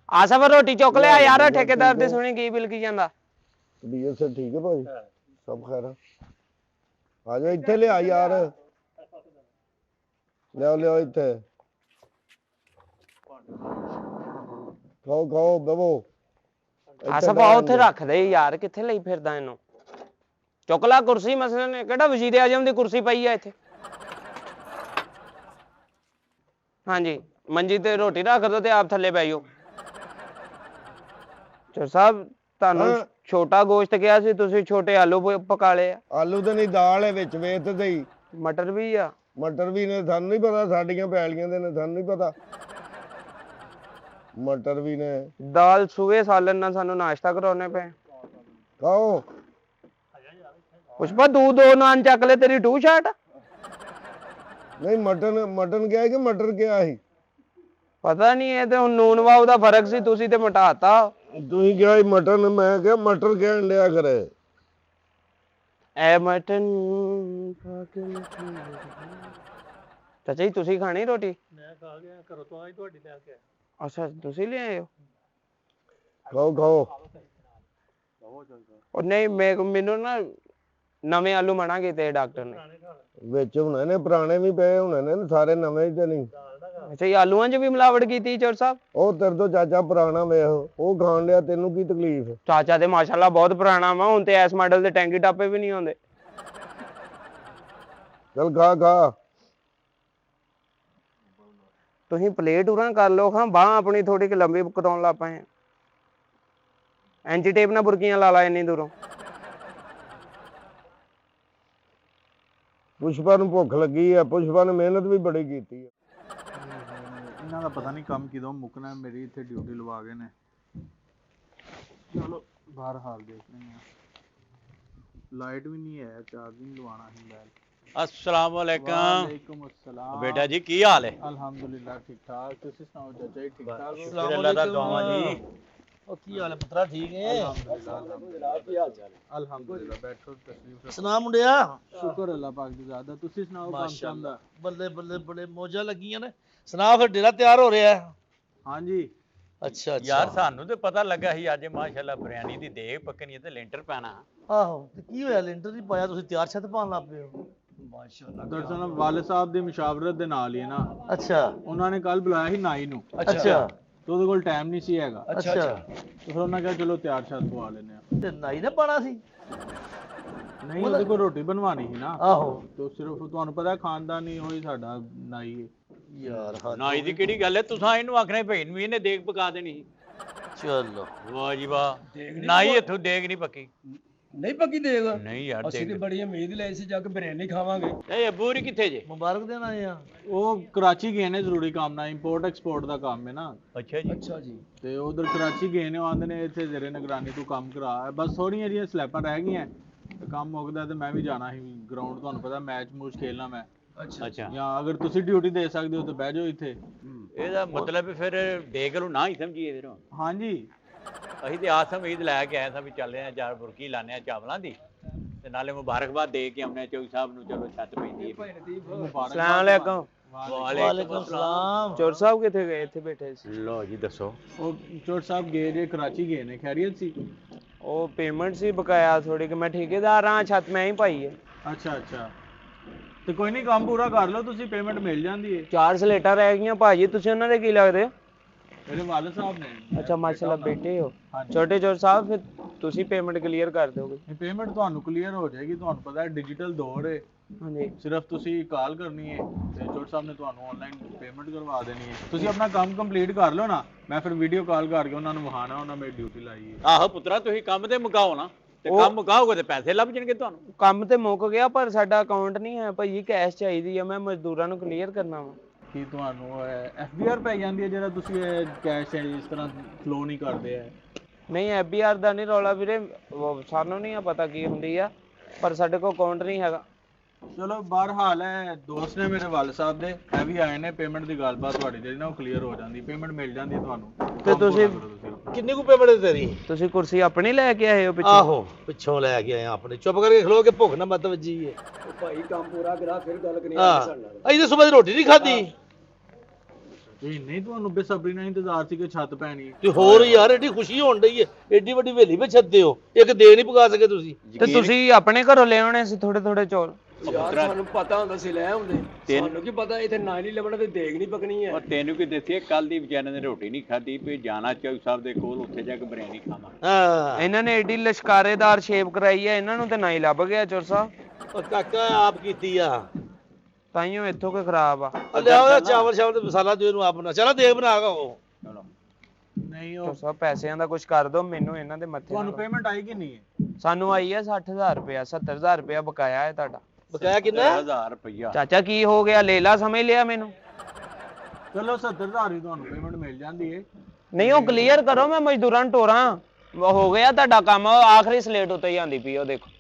ਆ ਸਭ ਰੋਟੀ ਚੁੱਕ ਲਿਆ ਯਾਰ। ਠੇਕੇਦਾਰ ਦੇ ਸੁਣੀ ਕੀ ਬਿਲਕੀ ਜਾਂਦਾ। ਡੀਐਸਏ ਠੀਕ ਹੈ ਭਾਈ, ਸਭ ਖੈਰ ਆ ਜਾ ਇੱਥੇ ਲਿਆ ਯਾਰ, ਲਿਆਓ ਇੱਥੇ। ਖਾਓ ਖਾਓ ਬਵੋ। ਆ ਸਭ ਆ ਉੱਥੇ ਰੱਖ ਦੇ ਯਾਰ, ਕਿੱਥੇ ਲਈ ਫਿਰਦਾ ਇਹਨੂੰ? ਚੁੱਕ ਲਾ ਕੁਰਸੀ। ਮਸਲੇ ਨੇ ਕਿਹੜਾ ਵਜ਼ੀਰ ਆਜ਼ਮ ਦੀ ਕੁਰਸੀ ਪਈ ਆ ਇੱਥੇ? ਹਾਂਜੀ, ਮੰਜੀ ਤੇ ਰੋਟੀ ਰੱਖ ਦੋ ਤੇ ਆਪ ਥੱਲੇ ਬਹਿ ਜਾਓ। ਚੋਰ ਸਾਹਿਬ ਤੁਹਾਨੂੰ ਛੋਟਾ ਗੋਸ਼ਤ ਕਿਹਾ ਸੀ, ਤੁਸੀਂ ਛੋਟੇ ਆਲੂ ਪਕਾ ਲਏ ਆ। ਆਲੂ ਤੇ ਨਹੀਂ, ਦਾਲ ਹੈ ਵਿੱਚ ਵੇਚ ਦੇਈ। ਮਟਰ ਵੀ ਆ। ਮਟਰ ਵੀ ਨੇ, ਸਾਨੂੰ ਨਹੀਂ ਪਤਾ, ਸਾਡੀਆਂ ਪੈਲੀਆਂ ਦੇ ਨੇ, ਸਾਨੂੰ ਨਹੀਂ ਪਤਾ। ਮਟਰ ਵੀ ਨੇ। ਦਾਲ ਸੂਏ ਸਾਲਨ ਨਾਲ ਸਾਨੂੰ ਨਾਸ਼ਤਾ ਕਰਾਉਣੇ ਪਏ। ਖਾਓ। ਪੁਸ਼ਪਾ ਤੂੰ 2 ਨਾਨ ਚੱਕ ਲੈ, ਤੇਰੀ 2 ਸ਼ਾਟ। ਨਹੀਂ ਮਟਨ ਕਿਹਾ ਕਿ ਮਟਰ ਕਿਹਾ ਸੀ? ਪਤਾ ਨਹੀਂ, ਇਹ ਤੇ ਹੁਣ ਨੂਨ ਵਾਉ ਦਾ ਫਰਕ ਸੀ, ਤੁਸੀਂ ਤੇ ਮਟਾਤਾ। ਤੁਸੀਂ ਕਿਹਾ ਸੀ ਮਟਨ, ਮੈਂ ਕਿਹਾ ਮਟਰ ਕਹਿਣ ਡਿਆ ਕਰੇ। ਐ ਮਟਨ ਚਾਚਾ ਜੀ, ਤੁਸੀਂ ਖਾਣੀ ਰੋਟੀ? ਮੈਂ ਖਾ ਗਿਆ, ਘਰੋਂ ਤੋਂ ਆਈ ਤੁਹਾਡੀ ਲੈ ਕੇ। ਅੱਛਾ, ਤੁਸੀਂ ਲੈ ਆਏ ਹੋ? ਖਾਓ ਖਾਓ। ਉਹ ਨਹੀਂ, ਮੈਨੂੰ ਨਾ ਨਵੇਂ ਆਲੂ ਮਨਾ ਕੀਤੇ ਡਾਕਟਰ ਨੇ। ਵਿੱਚ ਹੁਣੇ ਨੇ, ਪੁਰਾਣੇ ਵੀ ਪਏ ਹੁਣੇ ਨੇ, ਸਾਰੇ ਨਵੇਂ ਤੇ ਨਹੀਂ। ਅੱਛਾ, ਇਹ ਆਲੂਆਂ 'ਚ ਵੀ ਮਿਲਾਵਟ ਕੀਤੀ ਚੋਰ ਸਾਹਿਬ? ਉਹ ਤੇਰੇ ਤੋਂ ਚਾਚਾ ਪੁਰਾਣਾ ਵੇਖ, ਉਹ ਖਾਣ ਡਿਆ, ਤੈਨੂੰ ਕੀ ਤਕਲੀਫ? ਚਾਚਾ ਤੇ ਮਾਸ਼ਾਅੱਲਾ ਬਹੁਤ ਪੁਰਾਣਾ ਵਾ, ਹੁਣ ਤੇ ਇਸ ਮਾਡਲ ਦੇ ਟੈਂਕੀ ਟਾਪੇ ਵੀ ਨਹੀਂ ਆਉਂਦੇ। ਚੱਲ ਖਾ। ਤੁਸੀਂ ਪਲੇਟ ਉਰਾਂ ਕਰ ਲਓ ਖਾਂ, ਬਾਹ ਆਪਣੀ ਥੋੜੀ ਕਿ ਲੰਬੀ ਕਰਾਉਣ ਲੱਗ ਪਏ। ਐਂਚੀ ਟੇਪ ਨਾਲ ਬੁਰਕੀਆਂ ਲਾ ਇੰਨੀ ਦੂਰੋਂ। ਪੁਸ਼ਪਾ ਨੂੰ ਭੁੱਖ ਲੱਗੀ ਆ, ਪੁਸ਼ਪਾ ਨੇ ਮਿਹਨਤ ਵੀ ਬੜੀ ਕੀਤੀ ਆ। ਇਹਨਾਂ ਦਾ ਪਤਾ ਨਹੀਂ ਕੰਮ ਕਿਦੋਂ ਮੁੱਕਣਾ। ਮੇਰੀ ਇੱਥੇ ਡਿਊਟੀ ਲਵਾ ਗਏ ਨੇ। ਚਲੋ ਬਾਹਰ ਹਾਲ ਦੇਖ ਲੈਂਦੇ ਆ। ਲਾਈਟ ਵੀ ਨਹੀਂ ਹੈ, ਚਾਰਜਿੰਗ ਲਵਾਉਣਾ ਸੀ ਮੋਬਾਈਲ। अस्सलाम वालेकुम वालेकुम अस्सलाम। बेटा जी की हाल है अल्हम्दुलिल्लाह ठीक ठाक, ਤੁਸੀਂ ਸੁਣਾਓ ਚਾਚਾ ਜੀ ਠੀਕ ਠਾਕ ਹੋ? शुक्र अल्लाह दा दुआवां जी ਉਹ ਕੀ ਹਾਲ ਹੈ ਪੁੱਤਰਾ ਠੀਕ ਹੈ ਅਲਹਮਦੁਲਿल्लाह ਬੈਠੋ ਤਸ਼ਰੀਫ ਰੱਖੋ। ਸੁਣਾ ਮੁੰਡਿਆ ਸ਼ੁਕਰ ਅੱਲਾਹ ਪਾਕ ਦੀ ਜ਼ਾਤ ਦਾ, ਤੁਸੀਂ ਸੁਣਾਓ ਕੰਮ ਚੱਲਦਾ? ਬੱਲੇ ਬੱਲੇ ਬੜੇ ਮੌਜਾਂ ਲੱਗੀਆਂ ਨੇ ਸੁਣਾ ਫਿਰ ਡੇਰਾ ਤਿਆਰ ਹੋ ਰਿਹਾ ਹੈ ਹਾਂਜੀ ਅੱਛਾ ਅੱਛਾ यार सानू ते पता लगा ही अज माशाल्लाह बिरयानी दी देग पकनी है ते लेंटर पैना ਆਹੋ ਤੇ ਕੀ ਹੋਇਆ ਲੈਂਟਰ ਨਹੀਂ ਪਾਇਆ ਤੁਸੀਂ ਤਿਆਰ ਛੱਤ ਪਾਉਣ ਲੱਗ ਪਏ ਹੋ ਮਾਸ਼ਾਅੱਲਾ ਦਰਅਸਲ ਵਾਲਿਦ ਸਾਹਿਬ ਦੀ ਮੁਸ਼ਾਵਰਤ ਦੇ ਨਾਲ ਹੀ ਹੈ ਨਾ, ਅੱਛਾ ਉਹਨਾਂ ਨੇ ਕੱਲ ਬੁਲਾਇਆ ਸੀ ਨਾਈ ਨੂੰ, ਅੱਛਾ ਤੇ ਉਹਦੇ ਕੋਲ ਟਾਈਮ ਨਹੀਂ ਸੀ ਹੈਗਾ, ਅੱਛਾ ਤੇ ਫਿਰ ਉਹਨਾਂ ਕਿਹਾ ਚਲੋ ਤਿਆਰ ਸ਼ਾਦ ਪਵਾ ਲੈਨੇ ਆ। ਤੇ ਨਾਈ ਨੇ ਪਾਣਾ ਸੀ ਨਹੀਂ ਉਹਦੇ ਕੋਲ ਰੋਟੀ ਬਣਵਾਣੀ ਸੀ ਨਾ, ਆਹੋ ਤੇ ਸਿਰਫ ਤੁਹਾਨੂੰ ਪਤਾ ਖਾਨਦਾਨੀ ਹੋਈ ਸਾਡਾ ਨਾਈ ਹੈ। ਯਾਰ ਹੱਦ नाई दी केड़ी गल है तुसां इहनू आखने भईन भी इहने देग पका देनी सी ਚਲੋ वाह जी वाह नाई इत्थों देग नहीं पक्की ਨਹੀਂ ਪੱਕੀ ਦੇਗਾ नहीं यार ਅਸੀਂ ਤੇ देग ਬੜੀ ਉਮੀਦ ਲਈ ਸੀ ਜਾ ਕੇ ਬਿਰਿਆਨੀ ਖਾਵਾਂਗੇ ए अबू री किथे जे ਮੁਬਾਰਕ ਦੇਣ ਆਏ ਆ ਉਹ ਕਰਾਚੀ ਗਏ ਨੇ ਜ਼ਰੂਰੀ ਕੰਮ ਨਾਲ, ਇੰਪੋਰਟ ਐਕਸਪੋਰਟ ਦਾ ਕੰਮ ਹੈ ਨਾ, अच्छा जी ਅੱਛਾ ਜੀ ਤੇ ਉਧਰ ਕਰਾਚੀ ਗਏ ਨੇ, ਉਹ ਆਂਦੇ ਨੇ ਇੱਥੇ ਜ਼ਰੇ ਨਿਗਰਾਨੀ ਤੂੰ ਕੰਮ ਕਰਾ, ਬਸ ਥੋੜੀਆਂ ਜਿਹੀਆਂ ਸਲੈਪਾਂ ਰਹਿ ਗਈਆਂ ਤੇ ਕੰਮ ਮੁੱਕਦਾ ਤੇ ਮੈਂ ਵੀ ਜਾਣਾ ਸੀ ਗਰਾਊਂਡ, ਤੁਹਾਨੂੰ ਪਤਾ ਮੈਚ ਮੂਚ ਖੇਲਣਾ ਮੈਂ, ਅੱਛਾ अच्छा ਜਾਂ ਅਗਰ ਤੁਸੀਂ ਡਿਊਟੀ ਦੇ ਸਕਦੇ ਹੋ ਤਾਂ ਬਹਿ ਜਾਓ ਇੱਥੇ। ਇਹਦਾ ਮਤਲਬ ਫਿਰ ਦੇਗ ਨੂੰ ਨਾ ਹੀ ਸਮਝੀਏ ਫਿਰ ਹਾਂਜੀ ਅਸੀਂ ਤੇ ਆਸ ਉਮੀਦ ਲੈ ਕੇ ਆਏ ਸਾਂ ਵੀ ਚੱਲੇ ਆ ਚਾਰ ਬੁਰਕੀ ਲਾਣੇ ਆ ਚਾਵਲਾਂ ਦੀ ਤੇ ਨਾਲੇ ਮੁਬਾਰਕਬਾਦ ਦੇ ਕੇ ਆਉਣੇ ਚੌਧਰੀ ਸਾਹਿਬ ਨੂੰ, ਚਲੋ ਛੱਤ ਪੈਂਦੀ ਹੈ ਅਸਲਾਮ ਵਾਲੇਕੁਮ ਵਾਲੇਕੁਮ ਸਲਾਮ ਚੋਰ ਸਾਹਿਬ ਕਿੱਥੇ ਗਏ? ਇੱਥੇ ਬੈਠੇ ਸੀ। ਲੋ ਜੀ ਦੱਸੋ ਉਹ ਚੋਟ ਸਾਹਿਬ ਗਏ ਜੇ ਕਰਾਚੀ ਗਏ ਨੇ, ਖੈਰੀਅਤ ਸੀ? ਉਹ ਪੇਮੈਂਟ ਸੀ ਬਕਾਇਆ ਥੋੜੀ ਕਿ ਮੈਂ ਠੇਕੇਦਾਰ ਹਾਂ, ਛੱਤ ਮੈਂ ਹੀ ਪਾਈ ਹੈ। ਅੱਛਾ ਅੱਛਾ, ਤੇ ਕੋਈ ਨਹੀਂ ਕੰਮ ਪੂਰਾ ਕਰ ਲਓ ਤੁਸੀਂ, ਪੇਮੈਂਟ ਮਿਲ ਜਾਂਦੀ ਹੈ। 4 ਸਲੇਟਾਂ ਰਹਿ ਗਈਆਂ ਭਾਜੀ, ਤੁਸੀਂ ਉਹਨਾਂ ਦੇ ਕੀ ਲੱਗਦੇ ਹੋ? ਮੇਰੇ ਵਾਲਿਦ ਸਾਹਿਬ ਨੇ। ਅੱਛਾ ਮਾਸ਼ਾਅੱਲਾ ਬੇਟੇ ਹੋ। ਹਾਂਜੀ। ਛੋਟੇ ਚੋਰ ਸਾਹਿਬ ਫਿਰ ਤੁਸੀਂ ਪੇਮੈਂਟ ਕਲੀਅਰ ਕਰ ਦਿਓਗੇ? ਪੇਮੈਂਟ ਤੁਹਾਨੂੰ ਕਲੀਅਰ ਹੋ ਜਾਏਗੀ, ਤੁਹਾਨੂੰ ਪਤਾ ਹੈ ਡਿਜੀਟਲ ਦੌਰ ਹੈ, ਹਾਂਜੀ ਸਿਰਫ ਤੁਸੀਂ ਕਾਲ ਕਰਨੀ ਹੈ ਤੇ ਚੋਟ ਸਾਹਿਬ ਨੇ ਤੁਹਾਨੂੰ ਆਨਲਾਈਨ ਪੇਮੈਂਟ ਕਰਵਾ ਦੇਣੀ ਹੈ। ਤੁਸੀਂ ਆਪਣਾ ਕੰਮ ਕੰਪਲੀਟ ਕਰ ਲਓ ਨਾ, ਮੈਂ ਫਿਰ ਵੀਡੀਓ ਕਾਲ ਕਰਕੇ ਉਹਨਾਂ ਨੂੰ ਵਿਖਾਣਾ ਉਹਨਾਂ ਮੇਰੀ ਡਿਊਟੀ ਲਾਈ ਹੈ। ਆਹੋ ਪੁੱਤਰਾ ਤੁਸੀਂ ਕੰਮ ਤੇ ਮੁਕਾਓ ਨਾ, ਤੇ ਕੰਮ ਮੁਕਾਓਗੇ ਤੇ ਪੈਸੇ ਲੱਭ ਜਾਣਗੇ ਤੁਹਾਨੂੰ। ਕੰਮ ਤੇ ਮੁੱਕ ਗਿਆ ਪਰ ਸਾਡਾ ਅਕਾਊਂਟ ਨਹੀਂ ਹੈ ਭਾਜੀ, ਕੈਸ਼ ਚਾਹੀਦੀ ਆ, ਮੈਂ ਮਜ਼ਦੂਰਾਂ ਨੂੰ ਕਲੀਅਰ ਕਰਨਾ ਵਾ। ਕੀ ਤੁਹਾਨੂੰ FBR ਪੈ ਜਾਂਦੀ ਹੈ ਜਿਹੜਾ ਤੁਸੀਂ ਕੈਸ਼ ਇਸ ਤਰ੍ਹਾਂ ਫਲੋ ਨਹੀਂ ਕਰਦੇ ਹੈ? ਨਹੀਂ FBR ਦਾ ਨਹੀਂ ਰੌਲਾ ਵੀਰੇ, ਉਹ ਸਾਨੂੰ ਨਹੀਂ ਆ ਪਤਾ ਕੀ ਹੁੰਦੀ ਆ, ਪਰ ਸਾਡੇ ਕੋਲ ਅਕਾਊਂਟ ਨਹੀਂ ਹੈਗਾ। ਚਲੋ ਬਹਰਹਾਲ ਹੈ, ਦੋਸਤ ਨੇ ਮੇਰੇ ਵਾਲਿਦ ਸਾਹਿਬ ਦੇ, ਇਹ ਵੀ ਆਏ ਨੇ, ਪੇਮੈਂਟ ਦੀ ਗੱਲਬਾਤ ਤੁਹਾਡੀ ਜਿਹੜੀ ਨਾ ਉਹ ਕਲੀਅਰ ਹੋ ਜਾਂਦੀ, ਪੇਮੈਂਟ ਮਿਲ ਜਾਂਦੀ ਹੈ ਤੁਹਾਨੂੰ। ਤੇ ਤੁਸੀਂ ਕਿੰਨੀ ਕੁ ਪੇਮੈਂਟ ਤੇਰੀ ਤੁਸੀਂ ਕੁਰਸੀ ਆਪਣੀ ਲੈ ਕੇ ਆਏ ਹੋ ਪਿੱਛੇ? ਆਹੋ ਪਿੱਛੋਂ ਲੈ ਕੇ ਆਏ ਆ ਆਪਣੇ, ਚੁੱਪ ਕਰਕੇ ਖਲੋ ਕੇ ਭੁੱਖ ਨਾ ਮਤ ਵੱਜੀ ਏ ਉਹ ਭਾਈ ਕੰਮ ਪੂਰਾ ਕਰਾ ਫਿਰ ਗੱਲ ਕਰੀ ਹਾਂ ਸਾਡੇ ਨਾਲ ਅਸੀਂ ਤਾਂ ਸਵੇਰ ਦੀ ਰੋਟੀ ਨਹੀਂ ਖਾਧੀ ਇਹ ਨਹੀਂ ਤੁਹਾਨੂੰ ਬੇਸਬਰੀ ਨਾਲ ਇੰਤਜ਼ਾਰ ਸੀ ਕਿ ਛੱਤ ਪੈਣੀ। ਤੇ ਹੋਰ ਯਾਰ ਏਡੀ ਖੁਸ਼ੀ ਹੋਣ ਡਈ ਏ, ਏਡੀ ਵੱਡੀ ਹਵੇਲੀ ਵਿੱਚ ਛੱਡਦੇ ਹੋ, ਇੱਕ ਦੇ ਨਹੀਂ ਪਕਾ ਸਕੇ ਤੁਸੀਂ। ਤੇ ਤੁਸੀਂ ਆਪਣੇ ਘਰੋਂ ਲੈ ਆਉਣੇ ਸੀ ਥੋੜੇ ਥੋੜੇ ਚੌਲ। ਯਾਰ ਸਾਨੂੰ ਪਤਾ ਹੁੰਦਾ ਸੀ ਲੈ ਆਉਂਦੇ, ਸਾਨੂੰ ਕੀ ਪਤਾ ਇੱਥੇ ਨਾ ਨਹੀਂ ਲੱਭਣਾ ਤੇ ਦੇਗ ਨਹੀਂ ਪਕਣੀ ਹੈ। ਔਰ ਤੈਨੂੰ ਕੀ ਦੱਸਿਆ ਕੱਲ ਦੀ ਵਿਚਾਰਿਆਂ ਨੇ ਰੋਟੀ ਨਹੀਂ ਖਾਧੀ, ਵੀ ਜਾਣਾ ਚੌਧਰੀ ਸਾਹਿਬ ਦੇ ਕੋਲ, ਉੱਥੇ ਜਾ ਕੇ ਬਿਰਿਆਨੀ ਖਾਵਾਂ। ਹਾਂ ਇਹਨਾਂ ਨੇ ਏਡੀ ਲਸ਼ਕਾਰੇਦਾਰ ਸ਼ੇਪ ਕਰਾਈ ਹੈ, ਇਹਨਾਂ ਨੂੰ ਤੇ ਨਾ ਹੀ ਲੱਭ ਗਿਆ ਚੋਰ ਸਾਹਿਬ। ਉਹ ਕਾਕਾ ਆਪ ਕੀਤੀ ਆ, ਤਾਈਓ ਇੱਥੋਂ ਕਿ ਖਰਾਬ ਆ। ਲਿਆਓ ਚਾਵਲ ਸ਼ਾਵਲ ਤੇ ਮਸਾਲਾ ਦੇ ਇਹਨੂੰ ਆਪ ਬਣਾ, ਚਲਾ ਦੇਖ ਬਣਾ ਗਾ ਉਹ। ਨਹੀਂ ਚੋਰ ਉਹ ਸਾਹਿਬ ਪੈਸਿਆਂ ਦਾ ਕੁਝ ਕਰ ਦਿਓ ਮੈਨੂੰ, ਇਹਨਾਂ ਦੇ ਮੱਥੇ ਤੁਹਾਨੂੰ ਨਾਲ। ਪੇਮੈਂਟ ਆਈ ਕਿ ਨਹੀਂ ਹੈ? ਸਾਨੂੰ ਆਈ ਹੈ 60000 ਰੁਪਇਆ, 70000 ਰੁਪਇਆ ਬਕਾਇਆ ਹੈ ਤੁਹਾਡਾ। ਬਕਾਇਆ ਕਿੰਨਾ 1000 ਰੁਪਇਆ ਚਾਚਾ ਕੀ ਹੋ ਗਿਆ, ਲੇਲਾ ਸਮਝ ਲਿਆ ਮੈਨੂੰ? ਚਲੋ 70,000 ਹੀ ਤੁਹਾਨੂੰ ਪੇਮੈਂਟ ਮਿਲ ਜਾਂਦੀ ਹੈ। ਨਹੀਂ ਉਹ ਕਲੀਅਰ ਕਰੋ, ਮੈਂ ਮਜ਼ਦੂਰਾਂ ਨੂੰ ਟੋਰਾਂ। ਹੋ ਗਿਆ ਤੁਹਾਡਾ ਕੰਮ, ਆਖਰੀ ਸਲੇਟ ਉੱਤੇ ਹੀ ਆਂਦੀ ਪਈ ਉਹ ਦੇਖੋ।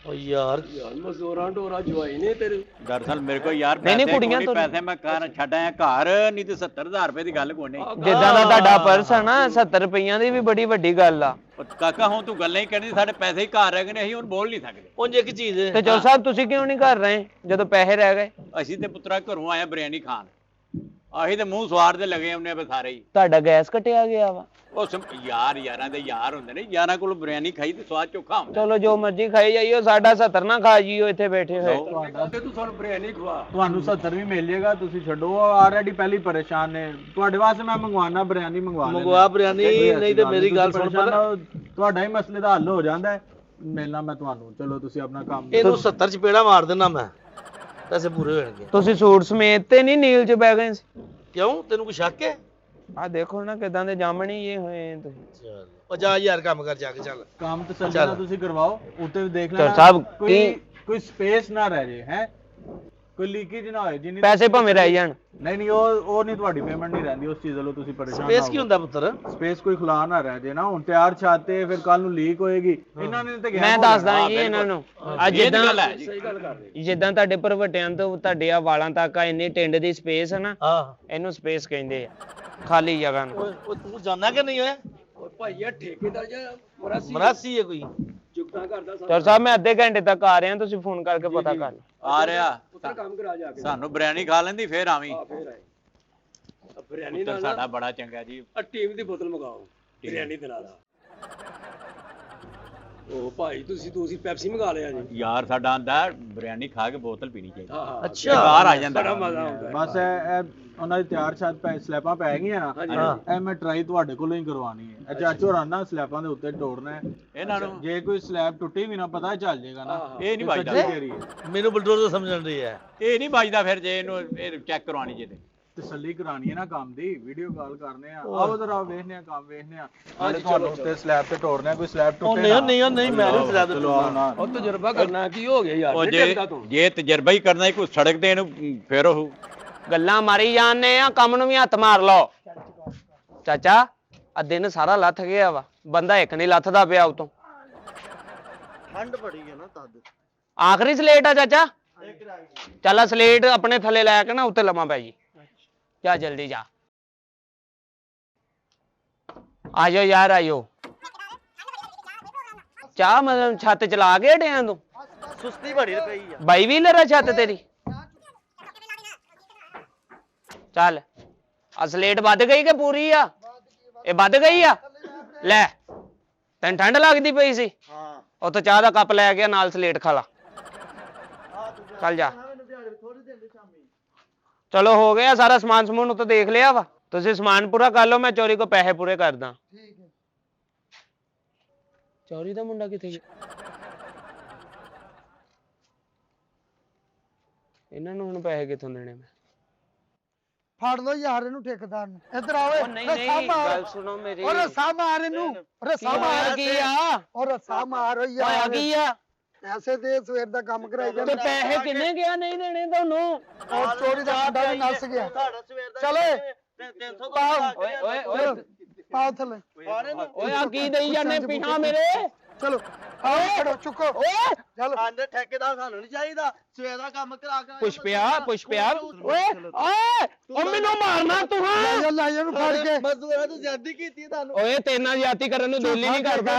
ਉਹ ਯਾਰ ਯਾਰ ਮਜ਼ਦੂਰਾਂ ਢੋਰਾ ਜਵਾਈ ਨੇ ਤੇਰੇ। ਦਰਅਸਲ ਮੇਰੇ ਕੋਲ ਯਾਰ ਨਹੀਂ, ਪੈਸੇ ਕੁੜੀਆਂ ਕੋਈ ਤੋਂ- ਪੈਸੇ ਮੈਂ ਘਰ ਛੱਡ ਆਇਆ ਘਰ, ਨਹੀਂ ਤੇ 70000 ਰੁਪਏ ਦੀ ਗੱਲ ਕੋਈ ਨਹੀਂ। ਜਿੱਦਾਂ ਦਾ ਤੁਹਾਡਾ ਪਰਸ ਆ ਨਾ, 70 ਰੁਪਈਆਂ ਦੀ ਵੀ ਬੜੀ ਵੱਡੀ ਗੱਲ ਆ। ਉਹ ਕਾਕਾ ਹੁਣ ਤੂੰ ਗੱਲਾਂ ਹੀ ਕਰਨੀ, ਸਾਡੇ ਪੈਸੇ ਹੀ ਘਰ ਰਹਿ ਗਏ ਨੇ, ਅਸੀਂ ਹੁਣ ਬੋਲ ਨਹੀਂ ਸਕਦੇ। ਉਂਝ ਇੱਕ ਚੀਜ਼ ਤੇ ਚੌਰ ਸਾਹਿਬ ਤੁਸੀਂ ਕਿਉਂ ਨਹੀਂ ਕਰ ਰਹੇ ਜਦੋਂ ਪੈਸੇ ਰਹਿ ਗਏ? ਅਸੀਂ ਤੇ ਪੁੱਤਰਾ ਘਰੋਂ ਆਇਆ ਬਿਰਿਆਨੀ ਖਾਣ, ਅਸੀਂ ਤੇ ਮੂੰਹ ਸਵਾਰ ਦੇ ਲੱਗੇ ਆਉਂਦੇ ਆ ਸਾਰੇ ਹੀ। ਤੁਹਾਡਾ ਗੈਸ ਕਟਿਆ ਗਿਆ ਵਾ। ਯਾਰਾਂ ਦੇ ਯਾਰ ਹੁੰਦੇ ਨੇ, ਯਾਰਾਂ ਕੋਲ ਬਿਰਿਆਨੀ ਖਾਈ ਤੇ ਸਵਾਦ ਚੋਖਾ ਹੁੰਦਾ। ਚਲੋ ਜੋ ਮਰਜ਼ੀ ਖਾਈ ਜਾਈਓ, ਸਾਡਾ 70 ਨਾ ਖਾ ਜੀਓ ਇੱਥੇ ਬੈਠੇ ਹੋਏ। ਤੇ ਤੂੰ ਸਾਨੂੰ ਬਿਰਿਆਨੀ ਖਵਾ। ਤੁਹਾਨੂੰ 70 ਵੀ ਮਿਲ ਜਾਏਗਾ, ਤੁਸੀਂ ਛੱਡੋ, ਆਲਰੇਡੀ ਪਹਿਲੀ ਪਰੇਸ਼ਾਨ ਨੇ। ਤੁਹਾਡੇ ਵਾਸਤੇ ਮੈਂ ਮੰਗਵਾਣਾ ਬਿਰਿਆਨੀ ਮੰਗਵਾ ਲੈਣਾ। ਮੰਗਵਾ ਬਿਰਿਆਨੀ, ਨਹੀਂ ਤੇ ਮੇਰੀ ਗੱਲ ਸੁਣ ਪਤਾ, ਤੁਹਾਡਾ ਹੀ ਮਸਲੇ ਦਾ ਹੱਲ ਹੋ ਜਾਂਦਾ ਹੈ, ਮਿਲਣਾ ਮੈਂ ਤੁਹਾਨੂੰ। ਚਲੋ ਤੁਸੀਂ ਆਪਣਾ ਕੰਮ ਇਹਨੂੰ 70 ਚ ਪੇੜਾ ਮਾਰ ਦੇਣਾ ਮੈਂ, ਪੈਸੇ ਪੂਰੇ ਹੋ ਜਾਣਗੇ। ਤੁਸੀਂ ਸੂਟ ਸਮੇਤ ਤੇ ਨਹੀਂ ਨੀਲ ਚ ਬਹਿ ਗਏ ਸੀ? ਕਿਉਂ ਤੈਨੂੰ ਕੋਈ ਸ਼ੱਕ ਹੈ? ਆ ਦੇਖੋ ਨਾ ਕਿਦਾਂ ਦੇ ਜਾਮਣੀ ਇਹ ਹੋਏ ਤੁਸੀਂ। ਚੱਲ ਉਹ ਜਾ ਯਾਰ ਕੰਮ ਕਰ ਜਾ ਕੇ, ਚੱਲ ਕੰਮ ਤਸੱਲੀ ਨਾਲ ਤੁਸੀਂ ਕਰਵਾਓ, ਉੱਤੇ ਵੀ ਦੇਖ ਲੈਣਾ ਸਾਹਿਬ, ਕੋਈ ਸਪੇਸ ਨਾ ਰਹਿ ਜੇ ਹੈ। ਕੋਈ ਲੀਕੇਜ ਨਾ ਹੋਏ ਜਿੰਨੀ ਪੈਸੇ ਭਾਵੇਂ ਰਹਿ ਜਾਣ। ਨਹੀਂ ਉਹ ਨਹੀਂ, ਤੁਹਾਡੀ ਪੇਮੈਂਟ ਨਹੀਂ ਰਹਿੰਦੀ ਉਸ ਚੀਜ਼ ਵੱਲੋਂ ਤੁਸੀਂ ਪਰੇਸ਼ਾਨ ਨਾ ਸਪੇਸ ਕੀ ਹੁੰਦਾ ਪੁੱਤਰ? ਸਪੇਸ ਕੋਈ ਖੁਲਾ ਨਾ ਰਹਿ ਜੇ ਨਾ, ਹੁਣ ਤਿਆਰ ਛਾਤੇ ਫਿਰ ਕੱਲ ਨੂੰ ਲੀਕ ਹੋਏਗੀ ਇਹਨਾਂ ਨੇ ਤੇ ਮੈਂ ਦੱਸਦਾ ਜੀ ਇਹਨਾਂ ਨੂੰ ਆ ਜਿੱਦਾਂ ਸਹੀ ਗੱਲ ਕਰ ਰਹੇ ਜਿੱਦਾਂ ਤੁਹਾਡੇ ਭਰਵਟਿਆਂ ਤੋਂ ਤੁਹਾਡੇ ਆ ਵਾਲਾਂ ਤੱਕ ਆ ਇੰਨੀ ਟਿੰਡ ਦੀ ਸਪੇਸ ਹੈ ਨਾ, ਹਾਂ ਇਹਨੂੰ ਸਪੇਸ ਕਹਿੰਦੇ ਆ, ਖਾਲੀ ਜਗ੍ਹਾ ਨੂੰ। ਉਹ ਤੂੰ ਜਾਣਦਾ ਕਿ ਨਹੀਂ ਹੋਇਆ? ਓਏ ਭਾਈ ਇਹ ਠੇਕੇਦਾਰ ਜਾਂ ਮਰਾਸੀ ਮਰਾਸੀ ਹੈ ਕੋਈ? ਜੁਗਤਾ ਕਰਦਾ ਡਾਕਟਰ ਸਾਹਿਬ ਮੈਂ ਅੱਧੇ ਘੰਟੇ ਤੱਕ ਆ ਰਿਹਾ, ਤੁਸੀਂ ਫੋਨ ਕਰਕੇ ਪਤਾ ਕਰ ਲਓ। ਆ ਰਿਹਾ ਪੁੱਤਰ ਕੰਮ ਕਰਾ ਜਾ ਕੇ ਸਾਨੂੰ ਬਿਰਿਆਨੀ ਖਾ ਲੈਂਦੀ ਫੇਰ ਆਵੀਂ। ਆ ਫੇਰ ਆਏ ਬਿਰਿਆਨੀ ਪੁੱਤਰ ਨਾਲ ਸਾਡਾ ਬੜਾ ਚੰਗਾ ਜੀ। ਆ ਟੀਮ ਦੀ ਬੋਤਲ ਮੰਗਾਓ ਬਿਰਿਆਨੀ ਦੇ ਨਾਲ। ਉਹ ਭਾਈ ਤੁਸੀਂ ਪੈਪਸੀ ਮੰਗਾ ਲਿਆ ਜੀ। ਯਾਰ ਸਾਡਾ ਆਂਦਾ ਬਿਰਿਆਨੀ ਖਾ ਕੇ ਬੋਤਲ ਪੀਣੀ ਚਾਹੀਦੀ। ਹਾਂ ਹਾਂ ਅੱਛਾ ਬਾਹਰ ਆ ਜਾਂਦਾ ਬੜਾ ਮਜ਼ਾ ਆਉਂਦਾ ਬਸ ਇਹ ਉਹਨਾਂ ਦੀ ਤਿਆਰ ਛੱਤ ਪੈ ਸਲੈਬਾਂ ਪੈ ਗਈਆਂ ਨਾ, ਇਹ ਮੈਂ ਟਰਾਈ ਤੁਹਾਡੇ ਕੋਲੋਂ ਹੀ ਕਰਵਾਉਣੀ ਹੈ। ਇਹ ਚਾਚੋ ਰਾਨਾ ਸਲੈਬਾਂ ਦੇ ਉੱਤੇ ਤੋੜਨਾ ਹੈ ਇਹਨਾਂ ਨੂੰ ਜੇ ਕੋਈ ਸਲੈਬ ਟੁੱਟੀ ਵੀ ਨਾ ਪਤਾ ਚੱਲ ਜਾਏਗਾ ਨਾ। ਇਹ ਨਹੀਂ ਸੱਚੀ ਵੱਜਦਾ, ਕਹਿ ਰਹੀ ਹੈ। ਮੈਨੂੰ ਬਲਡੋਜ਼ਰ ਸਮਝਣ ਰਹੀ ਹੈ। ਇਹ ਨਹੀਂ ਵੱਜਦਾ ਫਿਰ ਜੇ ਇਹਨੂੰ ਇਹ ਚੈੱਕ ਕਰਵਾਉਣੀ ਜੇ ਤੇ। ਤਸੱਲੀ ਕਰਾਣੀ ਹੈ ਨਾ ਕੰਮ ਦੀ, ਵੀਡੀਓ ਕਾਲ ਕਰਨੇ ਆ, ਆਓ ਜਰਾ ਵੇਖਨੇ ਆ ਕੰਮ ਵੇਖਨੇ ਆ। ਨਾਲੇ ਤੁਹਾਨੂੰ ਉੱਤੇ ਸਲੈਬ ਤੇ ਤੋੜਨੇ ਆ, ਕੋਈ ਸਲੈਬ ਉਹ ਟੁੱਟੇ ਨਹੀਂ ਨਾ। ਨਹੀਂ ਨਹੀਂ ਮੈਂ ਨਹੀਂ ਸਲਾਹ ਚਲੋ ਆਓ ਨਾ। ਉਹ ਤਜਰਬਾ ਕਰਨਾ ਕੀ ਹੋ ਗਿਆ ਯਾਰ ਉਹ ਨਹੀਂ ਟਿਕਦਾ ਤੂੰ। ਜੇ ਤਜਰਬਾ ਹੀ ਕਰਨਾ ਕੋਈ ਸੜਕ ਤੇ ਇਹਨੂੰ ਫੇਰ ਉਹ ਗੱਲਾਂ ਮਾਰੀ ਜਾਂਦੇ ਆ, ਕੰਮ ਨੂੰ ਵੀ ਹੱਥ ਮਾਰ ਲਓ। ਚਾਚਾ ਆ ਦਿਨ ਸਾਰਾ ਲੱਥ ਗਿਆ ਵਾ, ਬੰਦਾ ਇੱਕ ਨਹੀਂ ਲੱਥਦਾ ਪਿਆ ਉਤੋਂ। ਠੰਡ ਬੜੀ ਹੈ ਨਾ ਤਦ। ਆਖਰੀ ਸਲੇਟ ਆ ਚਾਚਾ, ਚੱਲ ਆ ਸਲੇਟ ਆਪਣੇ ਥੱਲੇ ਲੈ ਕੇ ਨਾ ਉੱਤੇ ਲੰਮਾ ਪੈ ਜੀ। ਜਾ ਜਲਦੀ ਜਾ, ਆਜੋ ਯਾਰ ਆਜੋ। ਚਾਹ ਮਤਲਬ ਛੱਤ ਚਲਾ ਕੇ ਹਟਿਆਂ ਤੂੰ? ਸੁਸਤੀ ਬੜੀ ਪਈ ਆ। ਬਾਈ ਵੀਲਰ ਆ ਛੱਤ ਤੇਰੀ? ਚੱਲ ਆ ਸਲੇਟ ਵੱਧ ਗਈ ਕਿ ਪੂਰੀ ਆ? ਇਹ ਵੱਧ ਗਈ ਆ। ਲੈ ਤੈਨੂੰ ਠੰਡ ਲੱਗਦੀ ਪਈ ਸੀ, ਹਾਂ ਉੱਥੇ ਚਾਹ ਦਾ ਕੱਪ ਲੈ ਗਿਆ ਨਾਲ ਸਲੇਟ ਖਾ ਲਾ। ਚੱਲ ਜਾ, ਚਲੋ ਹੋ ਗਿਆ ਸਾਰਾ ਸਮਾਨ ਸਮੂਨ ਉੱਤੇ ਦੇਖ ਲਿਆ ਵਾ। ਤੁਸੀਂ ਸਮਾਨ ਪੂਰਾ ਕਰ ਲਓ, ਮੈਂ ਚੋਰੀ ਕੋ ਪੈਸੇ ਪੂਰੇ ਕਰਦਾ। ਠੀਕ ਹੈ। ਚੋਰੀ ਦਾ ਮੁੰਡਾ ਕਿੱਥੇ ਗਿਆ? ਇਹਨਾਂ ਨੂੰ ਹੁਣ ਪੈਸੇ ਕਿੱਥੋਂ ਦੇਣੇ ਮੈਂ? ਫੜ ਲਓ ਯਾਰ ਇਹਨੂੰ ਠੇਕੇਦਾਰ ਨੂੰ। ਇੱਧਰ ਆਓ ਓਏ, ਉਹ ਨਹੀਂ ਰੱਸਾ ਨਹੀਂ ਮਾਰ। ਗੱਲ ਸੁਣੋ ਮੇਰੀ। ਓ ਰੱਸਾ ਮਾਰ ਇਹਨੂੰ, ਰੱਸਾ ਮਾਰ। ਕੀ ਆ? ਓ ਰੱਸਾ ਮਾਰ ਓ ਹੋਇਆ ਯਾਰ। ਕੀ ਆ? ਪੈਸੇ ਦੇ, ਸਵੇਰ ਦਾ ਕੰਮ ਕਰਾਈ ਤੇ ਜਾਂਦਾ। ਪੈਸੇ ਕਿੰਨੇ ਗਿਆ ਨਹੀਂ ਦੇਣੇ ਤੁਹਾਨੂੰ? ਔਰ ਚੋਰੀ ਦਾ ਮੁੰਡਾ ਵੀ ਨਸ ਗਿਆ। ਤੁਹਾਡਾ ਸਵੇਰ ਦਾ ਚਲੇ 300 ਓਏ ਓਏ ਓਏ ਪਾਓ ਥੱਲੇ। ਓਏ ਆ ਕੀ ਦੇਈ ਜਾਂਦੇ ਪਿਛਾ ਮੇਰੇ? ਚਲੋ ਆਓ ਫੜੋ, ਚੁੱਕੋ। ਓਏ ਚੱਲ ਆਂਦੇ ਠੇਕੇਦਾਰ ਸਾਨੂੰ ਨਹੀਂ ਚਾਹੀਦਾ, ਸਵੇਰ ਦਾ ਕੰਮ ਕਰਾ ਕੇ ਪੁਸ਼ਪਿਆ ਓਏ ਓਏ ਓ ਮੈਨੂੰ ਮਾਰਨਾ ਤੂੰ? ਲੈ ਜਾ ਇਹਨੂੰ ਫੜ ਕੇ। ਮਜ਼ਦੂਰਾਂ ਤੋਂ ਜ਼ਿਆਦਤੀ ਕੀਤੀ ਤੁਹਾਨੂੰ। ਓਏ ਤੇਰੇ ਨਾਲ ਜ਼ਿਆਦਤੀ ਕਰਨ ਨੂੰ ਦਿਲ ਹੀ ਨਹੀਂ ਕਰਦਾ।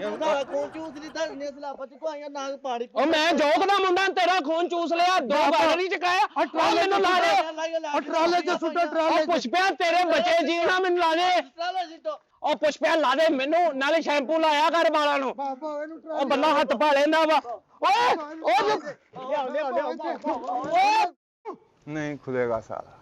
ਉਹਦਾ ਖੂਨ ਚੂਸ ਲਈ ਧਰਨੇ ਸਲਾਪਾਂ ਚ ਪਾਈਆਂ ਨਾਗ ਪਾਣੀ। ਓ ਮੈਂ ਜੋਕ ਦਾ ਮੁੰਡਾ, ਤੇਰਾ ਖੂਨ ਚੂਸ ਲਿਆ, 2 ਬਾਰ ਨਹੀਂ ਚਕਾਇਆ। ਆ ਟਰਾਲੇ ਮੈਨੂੰ ਲਾ ਦੇ। ਆ ਟਰਾਲੇ ਤੇ ਸੁੱਟੋ, ਟਰਾਲੇ ਓ ਪੁਸ਼ਪਿਆ ਤੇਰੇ ਬੱਚੇ ਜੀਣਾ ਮੈਨੂੰ ਲਾ ਦੇ। ਟਰਾਲਾ ਸਿੱਟੋ। ਓ ਪੁਸ਼ਪਿਆ ਲਾ ਦੇ ਮੈਨੂੰ, ਨਾਲੇ ਸ਼ੈਂਪੂ ਲਾਇਆ ਕਰ ਵਾਲਾਂ ਨੂੰ। ਬਾਬਾ ਇਹਨੂੰ ਓ ਟਰਾਲੇ। ਬੰਦਾ ਹੱਥ ਪਾ ਲੈਂਦਾ ਵਾ। ਓਏ ਓ ਲਿਆ। ਓਏ ਨਹੀਂ ਖੁੱਲੇਗਾ ਸਾਰਾ।